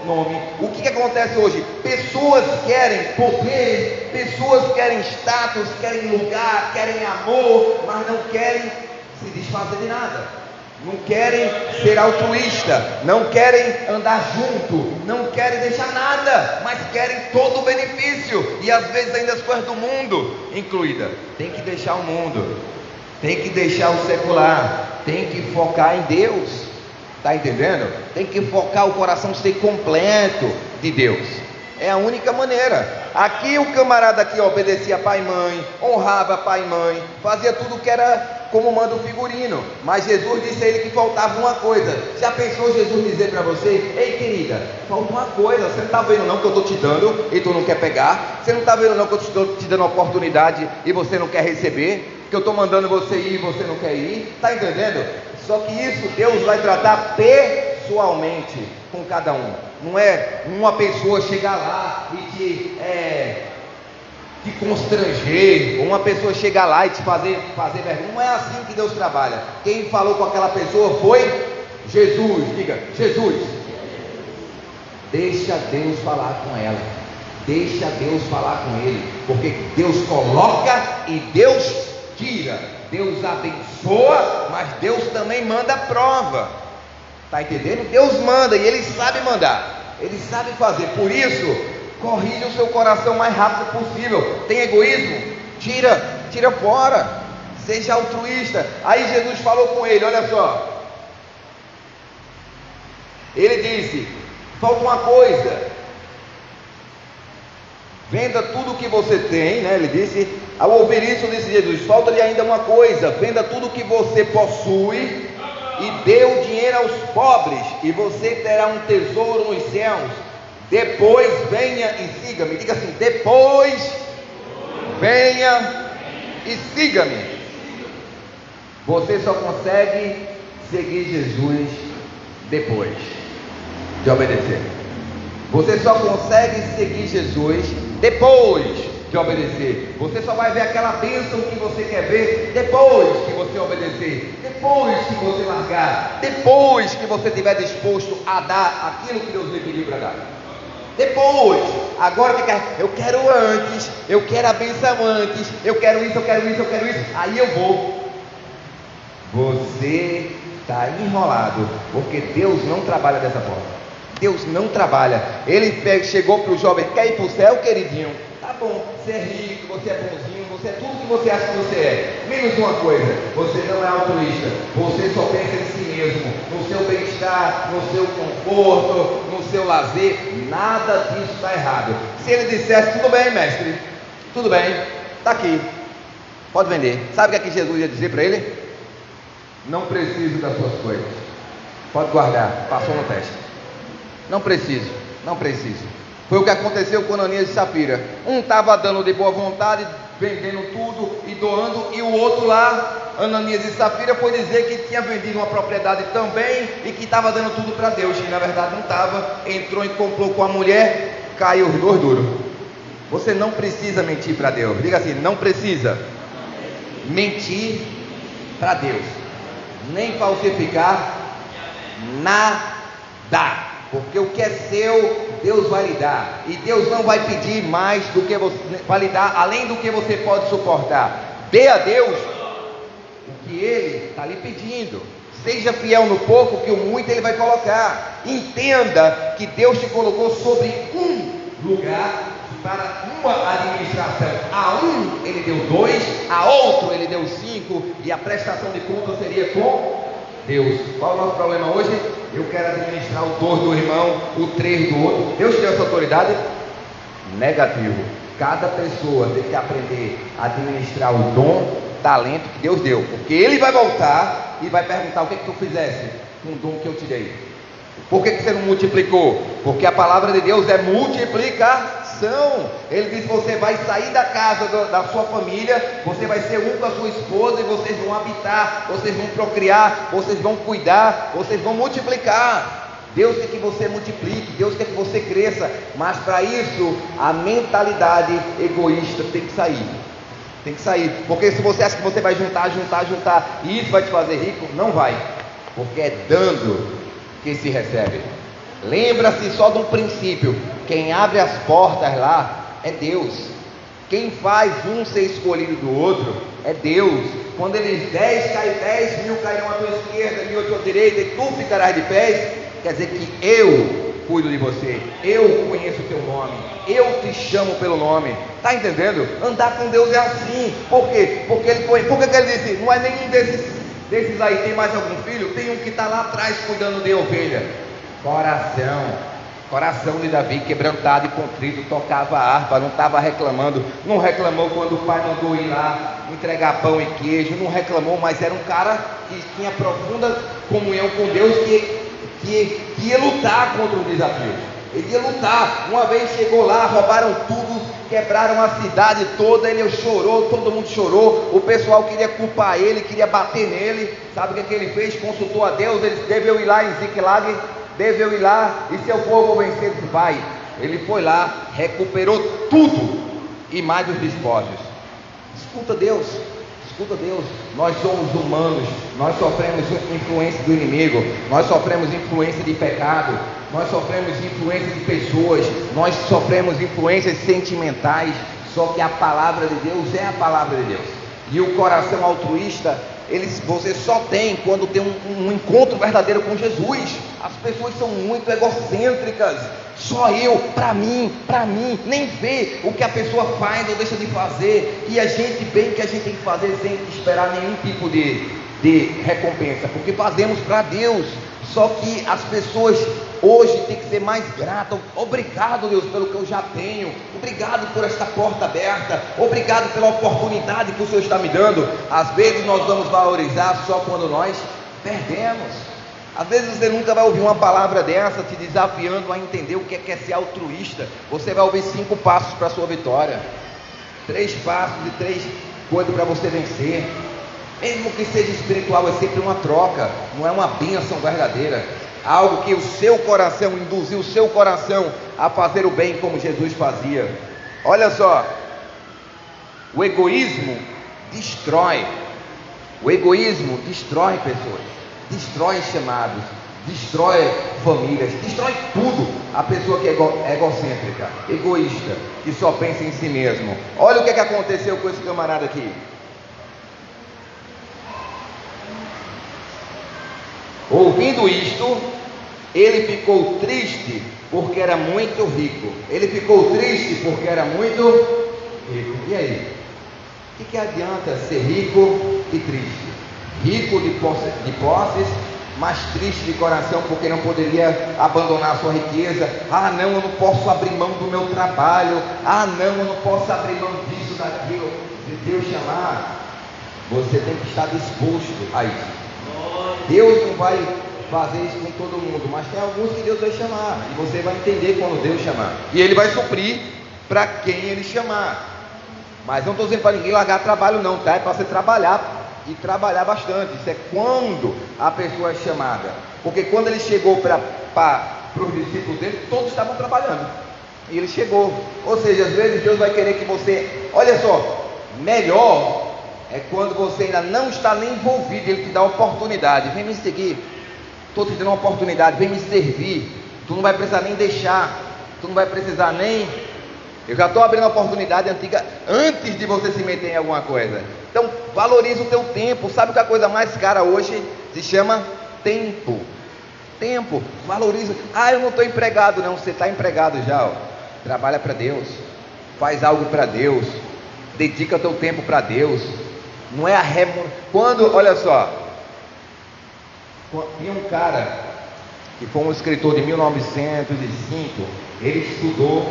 nome. O que acontece hoje? Pessoas querem poder, pessoas querem status, querem lugar, querem amor, mas não querem se desfazer de nada, não querem ser altruísta, não querem andar junto, não querem deixar nada, mas querem todo o benefício, e às vezes ainda as coisas do mundo incluída. Tem que deixar o mundo, tem que deixar o secular, tem que focar em Deus, está entendendo? Tem que focar o coração ser completo de Deus. É a única maneira. Aqui o camarada aqui obedecia pai e mãe, honrava pai e mãe, fazia tudo que era como manda o figurino. Mas Jesus disse a ele que faltava uma coisa. Já pensou Jesus dizer para você: ei querida, falta uma coisa, você não está vendo não que eu estou te dando e tu não quer pegar? Você não está vendo não que eu estou te dando oportunidade e você não quer receber? Que eu estou mandando você ir e você não quer ir? Está entendendo? Só que isso Deus vai tratar pessoalmente com cada um. Não é uma pessoa chegar lá e te constranger, ou uma pessoa chegar lá e te fazer vergonha. Não é assim que Deus trabalha. Quem falou com aquela pessoa foi Jesus. Diga, Jesus. Deixa Deus falar com ela, deixa Deus falar com ele, porque Deus coloca e Deus tira, Deus abençoa, mas Deus também manda prova. Está entendendo? Deus manda e Ele sabe mandar, Ele sabe fazer. Por isso, corrige o seu coração o mais rápido possível. Tem egoísmo? Tira fora. Seja altruísta. Aí Jesus falou com ele, olha só. Ele disse: falta uma coisa. Venda tudo o que você tem, né? Ele disse. Ao ouvir isso, disse Jesus: falta-lhe ainda uma coisa. Venda tudo o que você possui e dê o dinheiro aos pobres, e você terá um tesouro nos céus. Depois venha e siga-me. Diga assim: depois venha e siga-me. Você só consegue seguir Jesus depois de obedecer. Você só consegue seguir Jesus depois de obedecer. Você só vai ver aquela bênção que você quer ver depois que você obedecer, depois que você largar, depois que você estiver disposto a dar aquilo que Deus lhe pediu para dar. Depois. Agora eu quero antes, eu quero a bênção antes, eu quero isso, aí eu vou. Você está enrolado, porque Deus não trabalha dessa forma. Deus não trabalha. Ele chegou para o jovem: quer ir para o céu, queridinho? Tá bom, você é rico, você é bonzinho, você é tudo que você acha que você é. Menos uma coisa: você não é altruísta. Você só pensa em si mesmo, no seu bem-estar, no seu conforto, no seu lazer. Nada disso está errado. Se ele dissesse: tudo bem, mestre, tudo bem, está aqui, pode vender. Sabe o que é que Jesus ia dizer para ele? Não preciso das suas coisas, pode guardar, passou no teste. Não preciso. Foi o que aconteceu com Ananias e Safira. Um estava dando de boa vontade, vendendo tudo e doando, e o outro lá, Ananias e Safira, foi dizer que tinha vendido uma propriedade também e que estava dando tudo para Deus, e na verdade não estava. Entrou e comprou com a mulher, caiu os dois duros. Você não precisa mentir para Deus. Diga assim: não precisa mentir para Deus, nem falsificar nada. Porque o que é seu, Deus vai lhe dar. E Deus não vai pedir mais do que você, vai lhe dar além do que você pode suportar. Dê a Deus o que Ele está lhe pedindo. Seja fiel no pouco, que o muito Ele vai colocar. Entenda que Deus te colocou sobre um lugar para uma administração. A um Ele deu 2, a outro Ele deu 5, e a prestação de contas seria com Deus. Qual é o nosso problema hoje? Eu quero administrar o 2 do irmão, o 3 do outro. Deus te deu essa autoridade? Negativo. Cada pessoa tem que aprender a administrar o dom, talento que Deus deu, porque Ele vai voltar e vai perguntar: o que tu fizesse com o dom que eu te dei? Por que você não multiplicou? Porque a palavra de Deus é multiplicação. Ele diz: você vai sair da casa da sua família, você vai ser um com a sua esposa, e vocês vão habitar, vocês vão procriar, vocês vão cuidar, vocês vão multiplicar. Deus quer que você multiplique, Deus quer que você cresça, mas para isso a mentalidade egoísta tem que sair. Tem que sair, porque se você acha que você vai juntar, e isso vai te fazer rico, não vai, porque é dando que se recebe. Lembra-se só de um princípio: quem abre as portas lá é Deus. Quem faz um ser escolhido do outro é Deus. Quando eles 10 mil cairão à tua esquerda e à tua direita, e tu ficarás de pés, quer dizer que eu cuido de você, eu conheço o teu nome, eu te chamo pelo nome. Está entendendo? Andar com Deus é assim. Por quê? Por que ele disse, não é nenhum desses aí, tem mais algum filho? Tem um que está lá atrás cuidando de ovelha. Coração de Davi, quebrantado e contrito, tocava a harpa, não estava reclamando, não reclamou quando o pai mandou ir lá entregar pão e queijo, não reclamou, mas era um cara que tinha profunda comunhão com Deus, que ia lutar contra os desafios. Ele ia lutar. Uma vez chegou lá, roubaram tudo, quebraram a cidade toda, ele chorou, todo mundo chorou, o pessoal queria culpar ele, queria bater nele. Sabe o que ele fez? Consultou a Deus, ele disse, deve eu ir lá em Ziklag, deve eu ir lá, e se eu for eu vou vencer. Vai. Ele foi lá, recuperou tudo e mais os despojos. Escuta Deus, nós somos humanos, nós sofremos influência do inimigo, nós sofremos influência de pecado, nós sofremos influência de pessoas, nós sofremos influências sentimentais, só que a palavra de Deus é a palavra de Deus. E o coração altruísta, você só tem quando tem um encontro verdadeiro com Jesus. As pessoas são muito egocêntricas, só eu, para mim, nem vê o que a pessoa faz ou deixa de fazer, e a gente vê o que a gente tem que fazer sem esperar nenhum tipo de recompensa, porque fazemos para Deus. Só que as pessoas hoje têm que ser mais gratas. Obrigado, Deus, pelo que eu já tenho, obrigado por esta porta aberta, obrigado pela oportunidade que o Senhor está me dando. Às vezes nós vamos valorizar só quando nós perdemos. Às vezes você nunca vai ouvir uma palavra dessa te desafiando a entender o que é ser altruísta. Você vai ouvir 5 passos para a sua vitória, 3 passos e 3 coisas para você vencer. Mesmo que seja espiritual, é sempre uma troca, não é uma bênção verdadeira. Algo que o seu coração, induziu o seu coração a fazer o bem como Jesus fazia. Olha só, o egoísmo destrói pessoas, destrói chamados, destrói famílias, destrói tudo. A pessoa que é egocêntrica, egoísta, que só pensa em si mesmo. Olha o que aconteceu com esse camarada aqui. Ouvindo isto, ele ficou triste porque era muito rico. Ele ficou triste porque era muito rico. E aí? O que adianta ser rico e triste? Rico de posses, mas triste de coração porque não poderia abandonar a sua riqueza. Ah não, eu não posso abrir mão do meu trabalho. Ah não, eu não posso abrir mão disso, daquilo. Se Deus chamar, você tem que estar disposto a isso. Deus não vai fazer isso com todo mundo, mas tem alguns que Deus vai chamar, e você vai entender quando Deus chamar, e Ele vai suprir para quem Ele chamar. Mas não estou dizendo para ninguém largar trabalho não, tá? É para você trabalhar, e trabalhar bastante. Isso é quando a pessoa é chamada, porque quando Ele chegou para os discípulos dele, todos estavam trabalhando, e Ele chegou. Ou seja, às vezes Deus vai querer que você, olha só, melhor é quando você ainda não está nem envolvido. Ele te dá a oportunidade, vem me seguir, estou te dando uma oportunidade, vem me servir. Tu não vai precisar nem deixar, tu não vai precisar nem, eu já estou abrindo a oportunidade antiga antes de você se meter em alguma coisa. Então valorize o teu tempo. Sabe que a coisa mais cara hoje se chama tempo. Valoriza. Ah, eu não estou empregado. Não, você está empregado já, ó. Trabalha para Deus, faz algo para Deus, dedica teu tempo para Deus. Não é a quando, olha só, tinha um cara que foi um escritor de 1905, ele estudou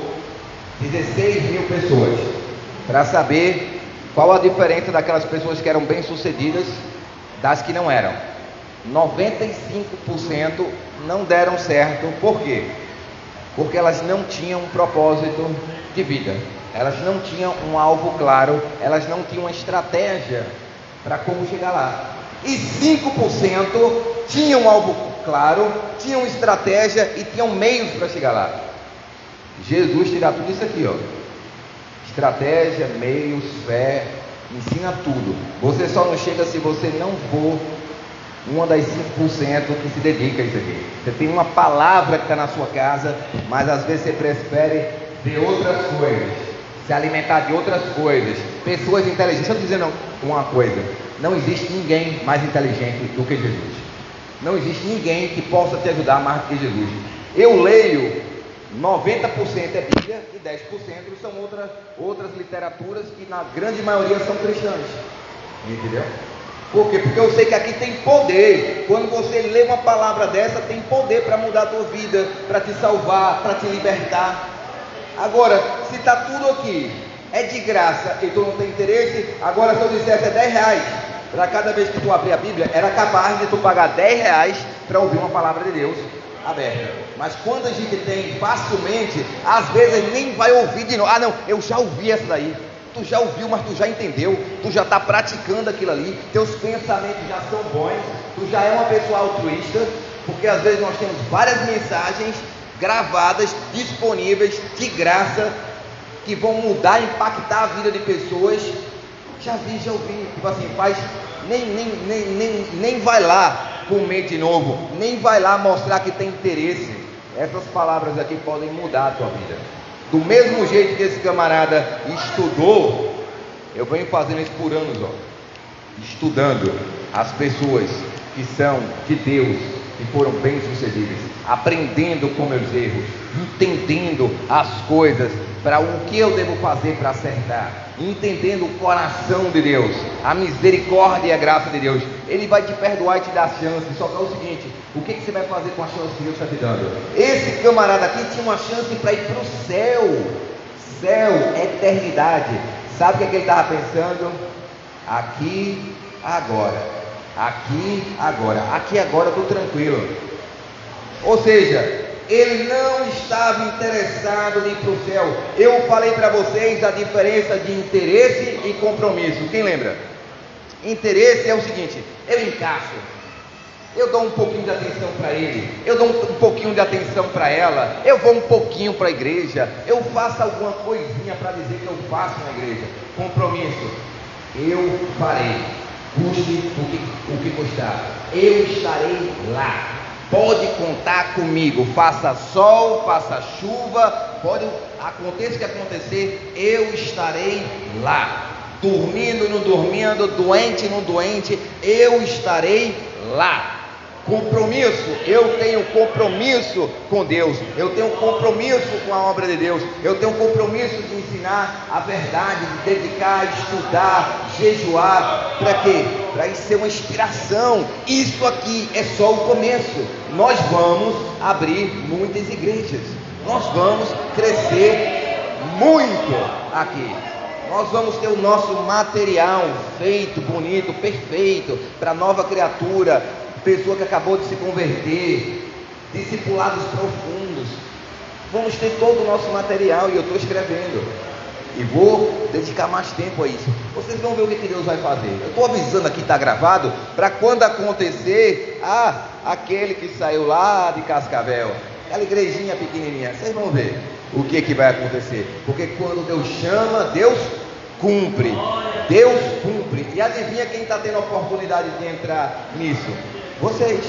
16 mil pessoas para saber qual a diferença daquelas pessoas que eram bem sucedidas das que não eram. 95% não deram certo. Por quê? Porque elas não tinham um propósito de vida, elas não tinham um alvo claro, elas não tinham uma estratégia para como chegar lá. E 5% tinham um alvo claro, tinham estratégia e tinham meios para chegar lá. Jesus tira tudo isso aqui, ó: estratégia, meios, fé, ensina tudo. Você só não chega se você não for uma das 5% que se dedica a isso aqui. Você tem uma palavra que está na sua casa, mas às vezes você prefere ver outras coisas. se alimentar de outras coisas. Pessoas inteligentes. Deixa eu dizer uma coisa: não existe ninguém mais inteligente do que Jesus. Não existe ninguém que possa te ajudar mais do que Jesus. Eu leio 90% é Bíblia e 10% são outras literaturas que na grande maioria são cristãs. Entendeu? Por quê? Porque eu sei que aqui tem poder. Quando você lê uma palavra dessa, tem poder para mudar a tua vida, para te salvar, para te libertar. Agora, se está tudo aqui, é de graça e tu não tem interesse, agora se eu dissesse é 10 reais, para cada vez que tu abrir a Bíblia, era capaz de tu pagar 10 reais para ouvir uma palavra de Deus aberta. Mas quando a gente tem facilmente, às vezes nem vai ouvir de novo. Ah não, eu já ouvi essa daí. Tu já ouviu, mas tu já entendeu, tu já está praticando aquilo ali, teus pensamentos já são bons, tu já é uma pessoa altruísta, porque às vezes nós temos várias mensagens gravadas, disponíveis, de graça, que vão mudar, impactar a vida de pessoas. Já ouvi, tipo assim, nem vai lá comer de novo, nem vai lá mostrar que tem interesse. Essas palavras aqui podem mudar a tua vida. Do mesmo jeito que esse camarada estudou, eu venho fazendo isso por anos, estudando as pessoas que são de Deus, que foram bem-sucedidas, aprendendo com meus erros, entendendo as coisas, para o que eu devo fazer para acertar, entendendo o coração de Deus, a misericórdia e a graça de Deus. Ele vai te perdoar e te dar chance. Só que é o seguinte: o que você vai fazer com a chance que Deus está te dando? Esse camarada aqui tinha uma chance para ir para o céu, eternidade. Sabe o que ele estava pensando? Aqui agora eu estou tranquilo. Ou seja, ele não estava interessado em ir para o céu. Eu falei para vocês a diferença de interesse e compromisso. Quem lembra? Interesse é o seguinte: eu encaixo, eu dou um pouquinho de atenção para ele, eu dou um pouquinho de atenção para ela, eu vou um pouquinho para a igreja, eu faço alguma coisinha para dizer que eu faço na igreja. Compromisso: eu farei, custe o que custar, eu estarei lá. Pode contar comigo, faça sol, faça chuva, aconteça o que acontecer, eu estarei lá. Dormindo, não dormindo, doente, não doente, eu estarei lá. Compromisso: eu tenho compromisso com Deus, eu tenho compromisso com a obra de Deus, eu tenho compromisso de ensinar a verdade, de dedicar, estudar, jejuar. Para quê? Para isso ser uma inspiração. Isso aqui é só o começo. Nós vamos abrir muitas igrejas, nós vamos crescer muito aqui. Nós vamos ter o nosso material feito, bonito, perfeito, para nova criatura, pessoa que acabou de se converter, discipulados profundos. Vamos ter todo o nosso material, e eu estou escrevendo, e vou dedicar mais tempo a isso. Vocês vão ver o que Deus vai fazer. Eu estou avisando aqui, está gravado, para quando acontecer, aquele que saiu lá de Cascavel, aquela igrejinha pequenininha, vocês vão ver o que vai acontecer. Porque quando Deus chama, Deus cumpre. Deus cumpre. E adivinha quem está tendo a oportunidade de entrar nisso? Vocês.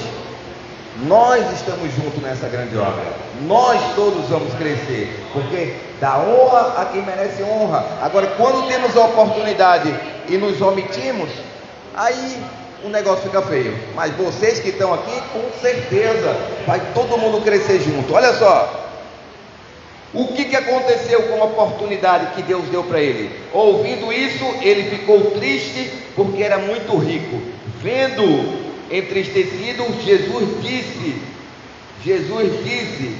Nós estamos juntos nessa grande obra. Nós todos vamos crescer, porque dá honra a quem merece honra. Agora, quando temos a oportunidade e nos omitimos, aí o negócio fica feio. Mas vocês que estão aqui, com certeza vai todo mundo crescer junto. Olha só, o que aconteceu com a oportunidade que Deus deu para ele? Ouvindo isso, ele ficou triste, porque era muito rico. Vendo entristecido, Jesus disse: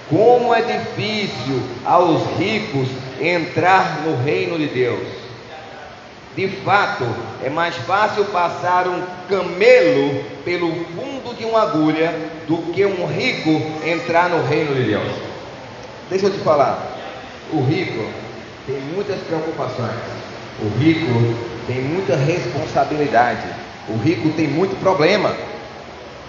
como é difícil aos ricos entrar no reino de Deus. De fato, é mais fácil passar um camelo pelo fundo de uma agulha do que um rico entrar no reino de Deus. Deixa eu te falar, o rico tem muitas preocupações, o rico tem muita responsabilidade, o rico tem muito problema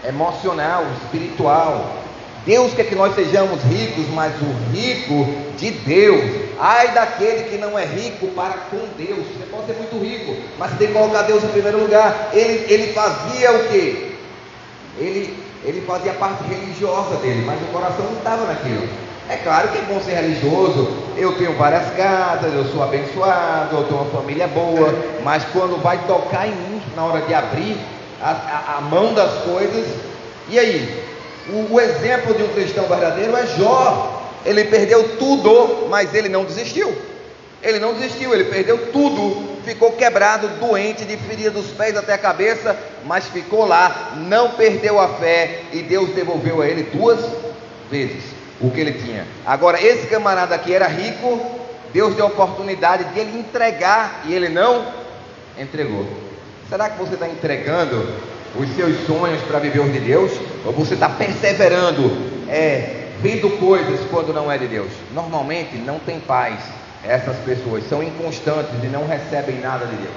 emocional, espiritual. Deus quer que nós sejamos ricos, mas o rico de Deus, ai daquele que não é rico para com Deus. Você pode ser muito rico, mas você tem que colocar Deus em primeiro lugar. Ele fazia o quê? Ele fazia a parte religiosa dele, mas o coração não estava naquilo. É claro que é bom ser religioso, eu tenho várias casas, eu sou abençoado, eu tenho uma família boa, mas quando vai tocar em mim, na hora de abrir a mão das coisas, e aí? O exemplo de um cristão verdadeiro é Jó. Ele perdeu tudo, mas ele não desistiu. Ele não desistiu, ele perdeu tudo, ficou quebrado, doente, de ferida dos pés até a cabeça, mas ficou lá, não perdeu a fé, e Deus devolveu a ele 2 vezes o que ele tinha. Agora, esse camarada aqui era rico, Deus deu a oportunidade de ele entregar, e ele não entregou. Será que você está entregando os seus sonhos para viver os de Deus? Ou você está perseverando, vendo coisas quando não é de Deus? Normalmente não tem paz. Essas pessoas são inconstantes e não recebem nada de Deus.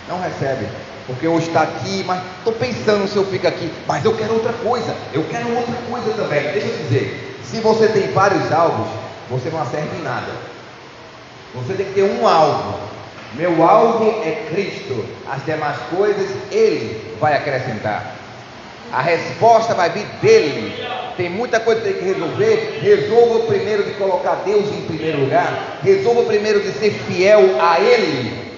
Não recebem, porque hoje está aqui, mas estou pensando se eu fico aqui, mas eu quero outra coisa, eu quero outra coisa também. Deixa eu dizer, se você tem vários alvos, você não acerta em nada. Você tem que ter um alvo. Meu alvo é Cristo, as demais coisas Ele vai acrescentar. A resposta vai vir dele. Tem muita coisa que tem que resolver. Resolva primeiro de colocar Deus em primeiro lugar. Resolva primeiro de ser fiel a Ele.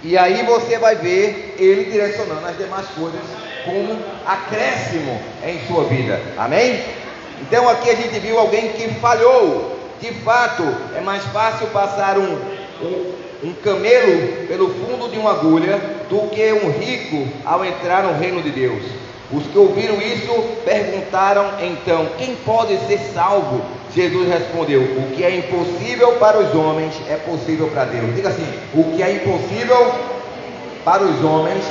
E aí você vai ver Ele direcionando as demais coisas como acréscimo em sua vida. Amém? Então aqui a gente viu alguém que falhou. De fato, é mais fácil passar um camelo pelo fundo de uma agulha do que um rico ao entrar no reino de Deus. Os que ouviram isso perguntaram então: quem pode ser salvo? Jesus respondeu: o que é impossível para os homens é possível para Deus. Diga assim: o que é impossível para os homens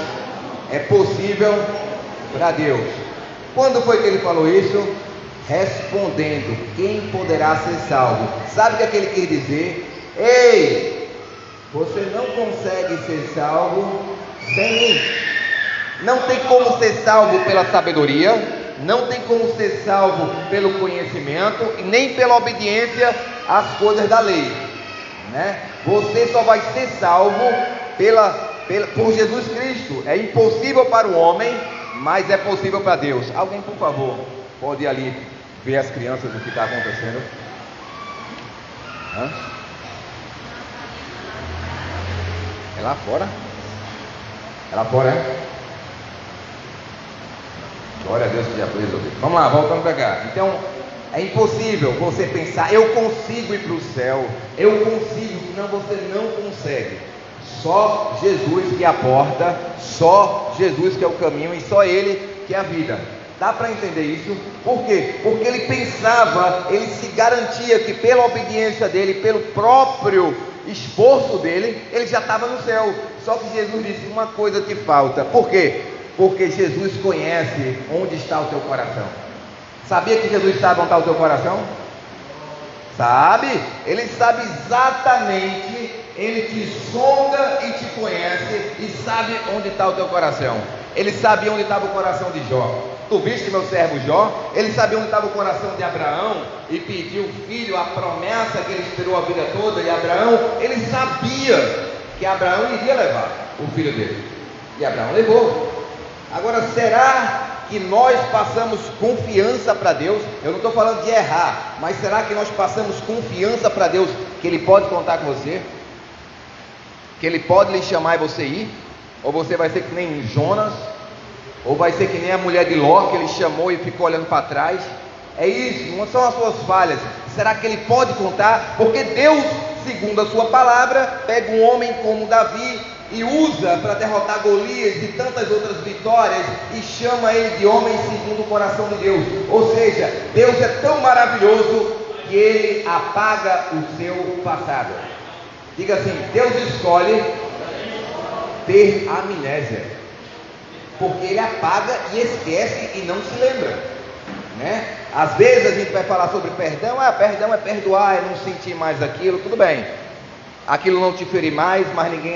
é possível para Deus. Quando foi que ele falou isso? Respondendo: quem poderá ser salvo? Sabe o que é que ele quer dizer? Ei, você não consegue ser salvo sem mim. Não tem como ser salvo pela sabedoria, não tem como ser salvo pelo conhecimento e nem pela obediência às coisas da lei, né? Você só vai ser salvo por Jesus Cristo. É impossível para o homem, mas é possível para Deus. Alguém, por favor, pode ir ali ver as crianças o que está acontecendo? É lá fora? É lá fora, é? Glória a Deus que já foi resolvido. Vamos lá, voltando para cá. Então, é impossível você pensar: eu consigo ir para o céu, eu consigo. Não, você não consegue. Só Jesus que é a porta, só Jesus que é o caminho, e só Ele que é a vida. Dá para entender isso? Por quê? Porque ele pensava, ele se garantia que pela obediência dele, pelo próprio esforço dele, ele já estava no céu. Só que Jesus disse: uma coisa te falta. Por quê? Porque Jesus conhece onde está o teu coração. Sabia que Jesus sabe onde está o teu coração? Sabe? Ele sabe exatamente. Ele te sonda e te conhece e sabe onde está o teu coração. Ele sabia onde estava o coração de Jó. Tu viste meu servo Jó? Ele sabia onde estava o coração de Abraão e pediu filho, a promessa que ele esperou a vida toda. E Abraão, ele sabia que Abraão iria levar o filho dele, e Abraão levou. Agora, será que nós passamos confiança para Deus? Eu não estou falando de errar, mas será que nós passamos confiança para Deus, que Ele pode contar com você? Que Ele pode lhe chamar e você ir? Ou você vai ser que nem Jonas? Ou vai ser que nem a mulher de Ló, que Ele chamou e ficou olhando para trás? É isso, não são as suas falhas. Será que Ele pode contar? Porque Deus, segundo a sua palavra, pega um homem como Davi e usa para derrotar Golias e tantas outras vitórias, e chama ele de homem segundo o coração de Deus. Ou seja, Deus é tão maravilhoso que Ele apaga o seu passado. Diga assim: Deus escolhe ter amnésia, porque Ele apaga e esquece e não se lembra, né? Às vezes a gente vai falar sobre perdão. Perdão é perdoar, é não sentir mais aquilo. Tudo bem, aquilo não te ferir mais, mas ninguém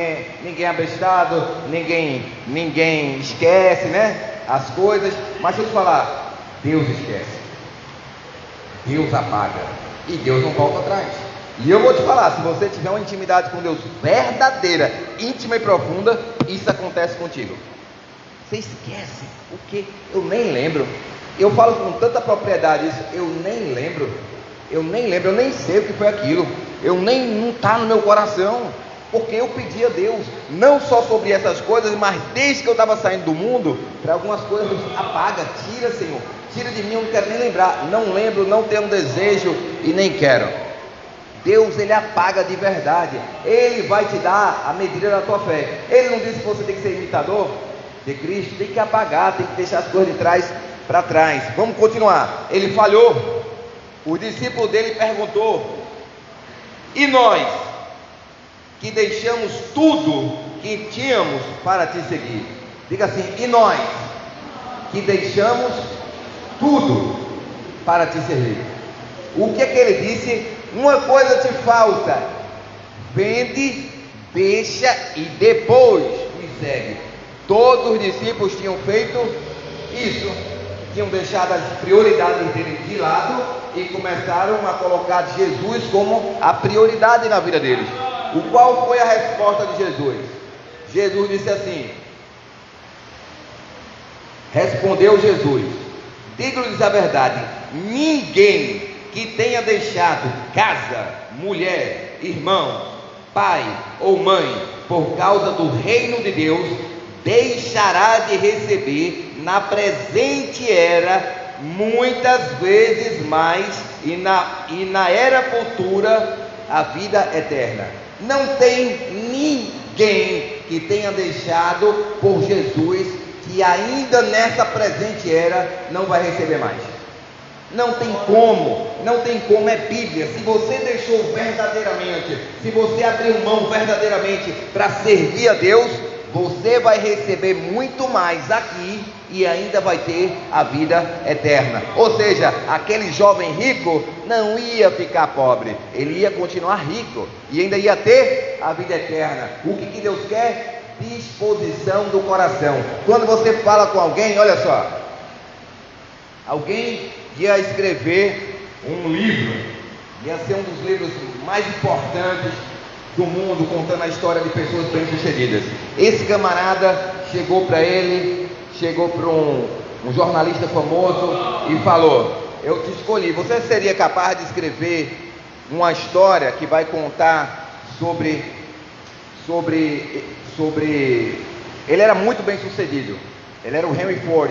é abestado, ninguém esquece, né, as coisas. Mas deixa eu te falar, Deus esquece, Deus apaga, e Deus não volta atrás. E eu vou te falar, se você tiver uma intimidade com Deus verdadeira, íntima e profunda, isso acontece contigo. Você esquece o que? Eu nem lembro. Eu falo com tanta propriedade isso, eu nem lembro. Eu nem lembro, eu nem sei o que foi aquilo. Não está no meu coração. Porque eu pedi a Deus, não só sobre essas coisas, mas desde que eu estava saindo do mundo, para algumas coisas, Deus, apaga, tira, Senhor, tira de mim, eu não quero nem lembrar, não lembro, não tenho um desejo e nem quero. Deus, Ele apaga de verdade, Ele vai te dar a medida da tua fé. Ele não disse que você tem que ser imitador de Cristo, tem que apagar, tem que deixar as coisas de trás para trás. Vamos continuar. Ele falhou, o discípulo dele perguntou: e nós, que deixamos tudo que tínhamos para te seguir? Diga assim: e nós, que deixamos tudo para te servir. O que é que ele disse? Uma coisa te falta: vende, deixa e depois me segue. Todos os discípulos tinham feito isso, tinham deixado as prioridades dele de lado e começaram a colocar Jesus como a prioridade na vida deles. Qual foi a resposta de Jesus? Jesus disse assim: respondeu Jesus: digo-lhes a verdade, ninguém que tenha deixado casa, mulher, irmão, pai ou mãe, por causa do reino de Deus, deixará de receber na presente era muitas vezes mais, e na era futura a vida eterna. Não tem ninguém que tenha deixado por Jesus que ainda nessa presente era não vai receber mais. Não tem como, é Bíblia. Se você deixou verdadeiramente, se você abriu mão verdadeiramente para servir a Deus, você vai receber muito mais aqui e ainda vai ter a vida eterna. Ou seja, aquele jovem rico não ia ficar pobre, ele ia continuar rico e ainda ia ter a vida eterna. O que Deus quer? Disposição do coração. Quando você fala com alguém, olha só, alguém ia escrever um livro, ia ser um dos livros mais importantes do mundo, contando a história de pessoas bem-sucedidas. Esse camarada chegou para um jornalista famoso e falou: eu te escolhi, você seria capaz de escrever uma história que vai contar sobre ele era muito bem sucedido, ele era o Henry Ford.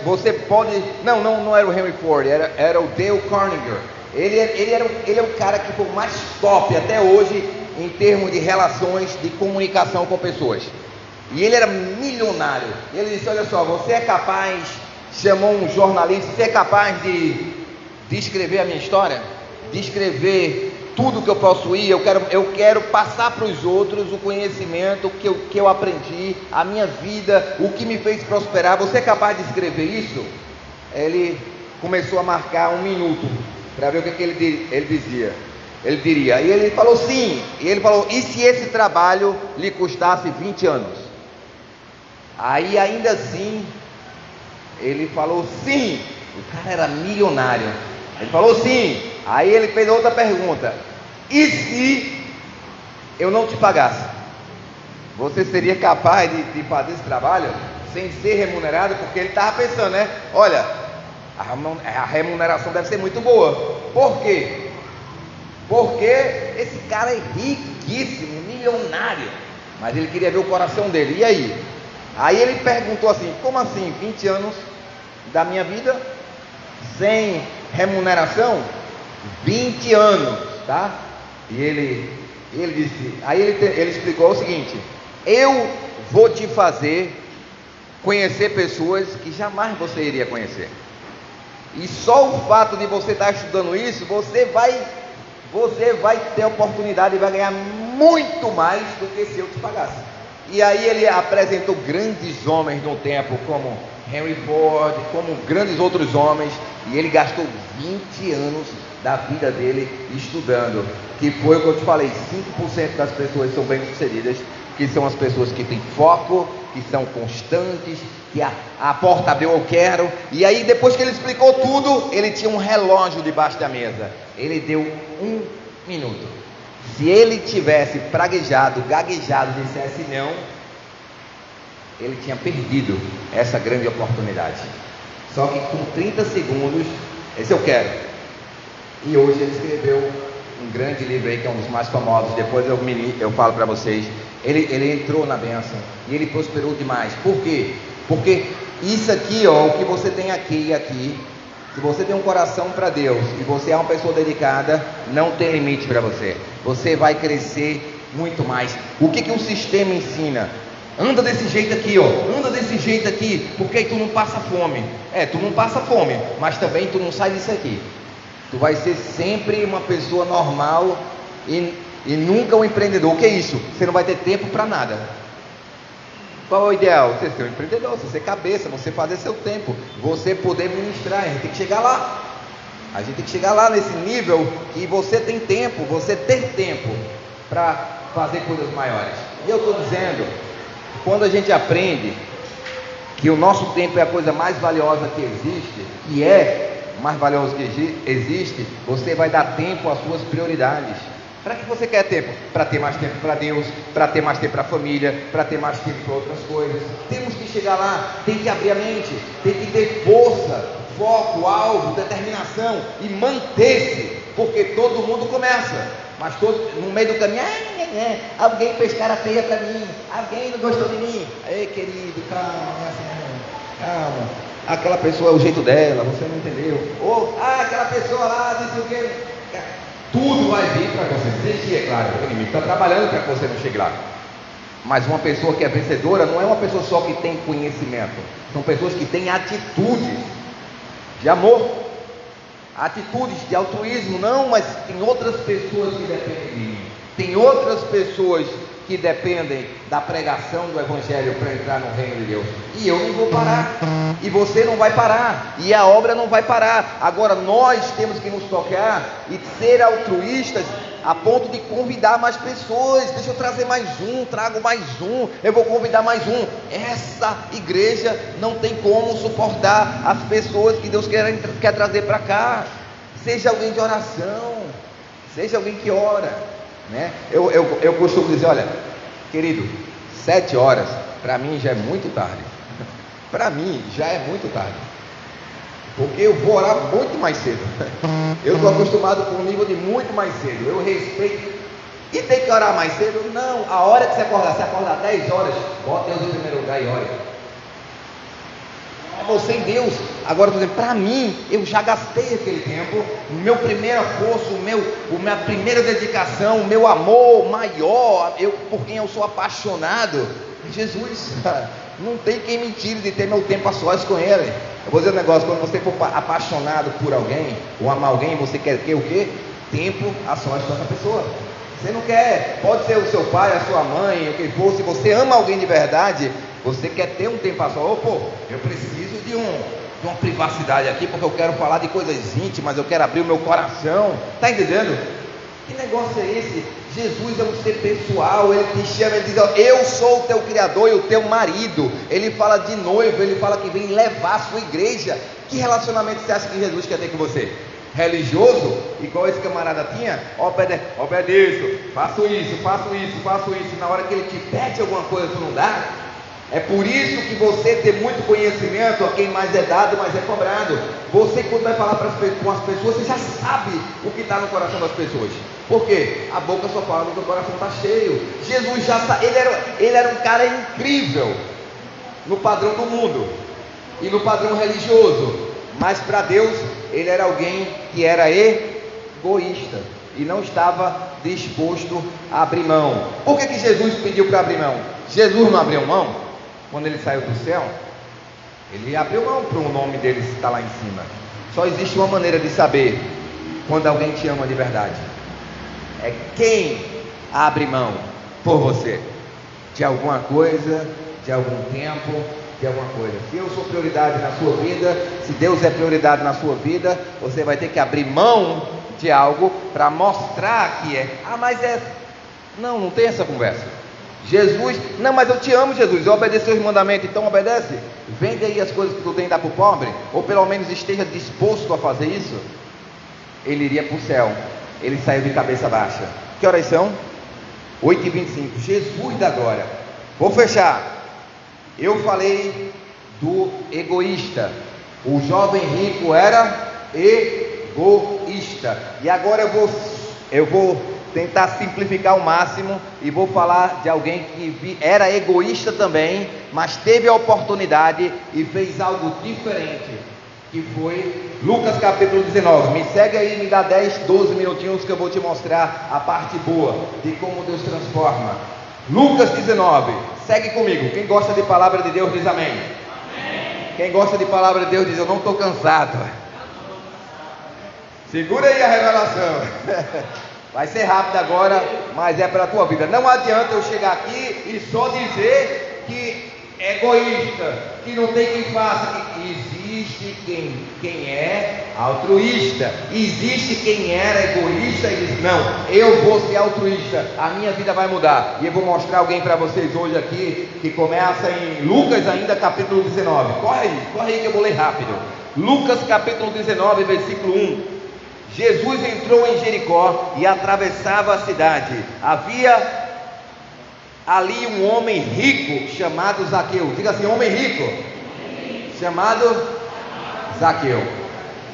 Você pode, não era o Henry Ford, era o Dale Carnegie. Ele é o cara que foi o mais top até hoje em termos de relações de comunicação com pessoas. E ele era milionário. Ele disse: olha só, você é capaz, chamou um jornalista, você é capaz de escrever a minha história? De escrever tudo que eu possuí? Eu quero passar para os outros o conhecimento que eu aprendi, a minha vida, o que me fez prosperar. Você é capaz de escrever isso? Ele começou a marcar 1 minuto para ver o que ele dizia. Ele diria, e ele falou sim. E ele falou: e se esse trabalho lhe custasse 20 anos? Aí ainda assim ele falou sim. O cara era milionário. Ele falou sim. Aí ele fez outra pergunta: e se eu não te pagasse? Você seria capaz de fazer esse trabalho sem ser remunerado? Porque ele estava pensando, né? Olha, a remuneração deve ser muito boa. Por quê? Porque esse cara é riquíssimo, milionário, mas ele queria ver o coração dele. E aí? Aí ele perguntou assim: como assim, 20 anos da minha vida sem remuneração? 20 anos, tá? E ele disse, aí ele explicou o seguinte: eu vou te fazer conhecer pessoas que jamais você iria conhecer. E só o fato de você estar estudando isso, você vai ter a oportunidade e vai ganhar muito mais do que se eu te pagasse. E aí ele apresentou grandes homens no tempo, como Henry Ford, como grandes outros homens, e ele gastou 20 anos da vida dele estudando, que foi o que eu te falei: 5% das pessoas são bem-sucedidas, que são as pessoas que têm foco, que são constantes, que a porta abriu, eu quero. E aí depois que ele explicou tudo, ele tinha um relógio debaixo da mesa. Ele deu 1 minuto. Se ele tivesse praguejado, gaguejado, dissesse não, ele tinha perdido essa grande oportunidade. Só que com 30 segundos, esse eu quero. E hoje ele escreveu um grande livro aí, que é um dos mais famosos. Depois eu falo para vocês. Ele entrou na bênção e ele prosperou demais. Por quê? Porque isso aqui, ó, o que você tem aqui e aqui, se você tem um coração para Deus e você é uma pessoa dedicada, não tem limite para você. Você vai crescer muito mais. O que o sistema ensina? Anda desse jeito aqui, ó. Anda desse jeito aqui, porque aí tu não passa fome. Tu não passa fome, mas também tu não sai disso aqui. Tu vai ser sempre uma pessoa normal e nunca um empreendedor. O que é isso? Você não vai ter tempo para nada. Qual é o ideal? Você ser um empreendedor, você ser cabeça, você fazer seu tempo, você poder ministrar. A gente tem que chegar lá. A gente tem que chegar lá nesse nível que você tem tempo, você ter tempo para fazer coisas maiores. E eu estou dizendo, quando a gente aprende que o nosso tempo é a coisa mais valiosa que existe, que é mais valioso que existe, você vai dar tempo às suas prioridades. Para que você quer tempo? Para ter mais tempo para Deus, para ter mais tempo para a família, para ter mais tempo para outras coisas. Temos que chegar lá, tem que abrir a mente, tem que ter força, foco, alvo, determinação e manter-se, porque todo mundo começa, mas no meio do caminho, alguém fez cara feia para mim, alguém não gostou de mim. Ei, querido, calma. Aquela pessoa é o jeito dela, você não entendeu. Ou, aquela pessoa lá, disse o quê? Tudo vai vir para você desistir, é claro. O inimigo está trabalhando para que você não chegue lá. Mas uma pessoa que é vencedora não é uma pessoa só que tem conhecimento. São pessoas que têm atitudes de amor, atitudes de altruísmo. Não, mas tem outras pessoas que dependem de mim. Tem outras pessoas que dependem da pregação do Evangelho para entrar no reino de Deus. E eu não vou parar. E você não vai parar. E a obra não vai parar. Agora nós temos que nos tocar e ser altruístas a ponto de convidar mais pessoas. Deixa eu trazer mais um, trago mais um, eu vou convidar mais um. Essa igreja não tem como suportar as pessoas que Deus quer trazer para cá. Seja alguém de oração, seja alguém que ora, né? Eu costumo dizer, olha, querido, 7 horas para mim já é muito tarde. Para mim já é muito tarde, porque eu vou orar muito mais cedo. Eu estou acostumado com um nível de muito mais cedo. Eu respeito. E tem que orar mais cedo? Não, a hora que você acordar 10 horas, bota Deus em primeiro lugar e ore. É você e Deus. Agora, por exemplo, para mim, eu já gastei aquele tempo, o meu primeiro esforço, minha primeira dedicação, o meu amor maior, por quem eu sou apaixonado, Jesus. Não tem quem me tire de ter meu tempo a sós com Ele. Eu vou dizer um negócio, quando você for apaixonado por alguém, ou amar alguém, você quer o quê? Tempo a sós com essa pessoa. Você não quer, pode ser o seu pai, a sua mãe, o que for. Se você ama alguém de verdade, você quer ter um tempo a sós. Eu preciso de uma privacidade aqui, porque eu quero falar de coisas íntimas, eu quero abrir o meu coração. Está entendendo? Que negócio é esse? Jesus é um ser pessoal, Ele te chama, Ele diz, eu sou o teu criador e o teu marido. Ele fala de noivo, Ele fala que vem levar a sua igreja. Que relacionamento você acha que Jesus quer ter com você? Religioso? Igual esse camarada tinha? Obedeço, faço isso. Na hora que Ele te pede alguma coisa, tu não dá? É por isso que você tem muito conhecimento, a quem mais é dado, mais é cobrado. Você, quando vai falar com as pessoas, você já sabe o que está no coração das pessoas. Por quê? A boca só fala quando o coração está cheio. Jesus já sabe, ele era um cara incrível no padrão do mundo e no padrão religioso, mas para Deus ele era alguém que era egoísta e não estava disposto a abrir mão. Por que Jesus pediu para abrir mão? Jesus não abriu mão quando ele saiu do céu. Ele abriu mão para o nome dele estar lá em cima. Só existe uma maneira de saber quando alguém te ama de verdade: é quem abre mão por você de alguma coisa, de algum tempo, de alguma coisa. Se eu sou prioridade na sua vida, se Deus é prioridade na sua vida, você vai ter que abrir mão de algo para mostrar que é. Mas não tem essa conversa. Jesus, não, mas eu te amo, Jesus, eu obedeço seus mandamentos, então obedece. Vende aí as coisas que tu tem e dá para o pobre, ou pelo menos esteja disposto a fazer isso. Ele iria para o céu. Ele saiu de cabeça baixa. Que horas são? 8h25. Jesus da glória. Vou fechar. Eu falei do egoísta. O jovem rico era egoísta. egoísta. E agora eu vou tentar simplificar ao máximo e vou falar de alguém que era egoísta também, mas teve a oportunidade e fez algo diferente, que foi Lucas capítulo 19. Me segue aí, me dá 10, 12 minutinhos que eu vou te mostrar a parte boa de como Deus transforma. Lucas 19, segue comigo. Quem gosta de palavra de Deus diz amém. Amém. Quem gosta de palavra de Deus diz: eu não estou cansado. Segura aí a revelação. Vai ser rápido agora, mas é para a tua vida. Não adianta eu chegar aqui e só dizer que é egoísta, que não tem quem faça. Existe quem é altruísta. Existe quem era egoísta e diz: não, eu vou ser altruísta, a minha vida vai mudar. E eu vou mostrar alguém para vocês hoje aqui, que começa em Lucas ainda capítulo 19. Corre aí que eu vou ler rápido. Lucas capítulo 19, versículo 1. Jesus entrou em Jericó e atravessava a cidade. Havia ali um homem rico chamado Zaqueu. Diga assim: homem rico chamado Zaqueu.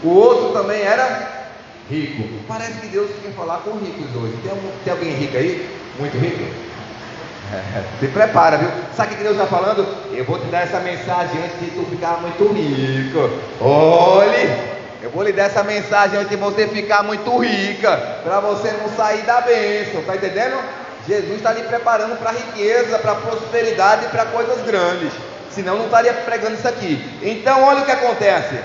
O outro também era rico. Parece que Deus quer falar com ricos hoje. Tem alguém rico aí? Muito rico? Se prepara, viu? Sabe o que Deus está falando? Eu vou te dar essa mensagem antes de tu ficar muito rico. Olhe, eu vou lhe dar essa mensagem antes de você ficar muito rica, para você não sair da bênção, tá entendendo? Jesus está lhe preparando para riqueza, para prosperidade e para coisas grandes, senão não estaria pregando isso aqui. Então olha o que acontece.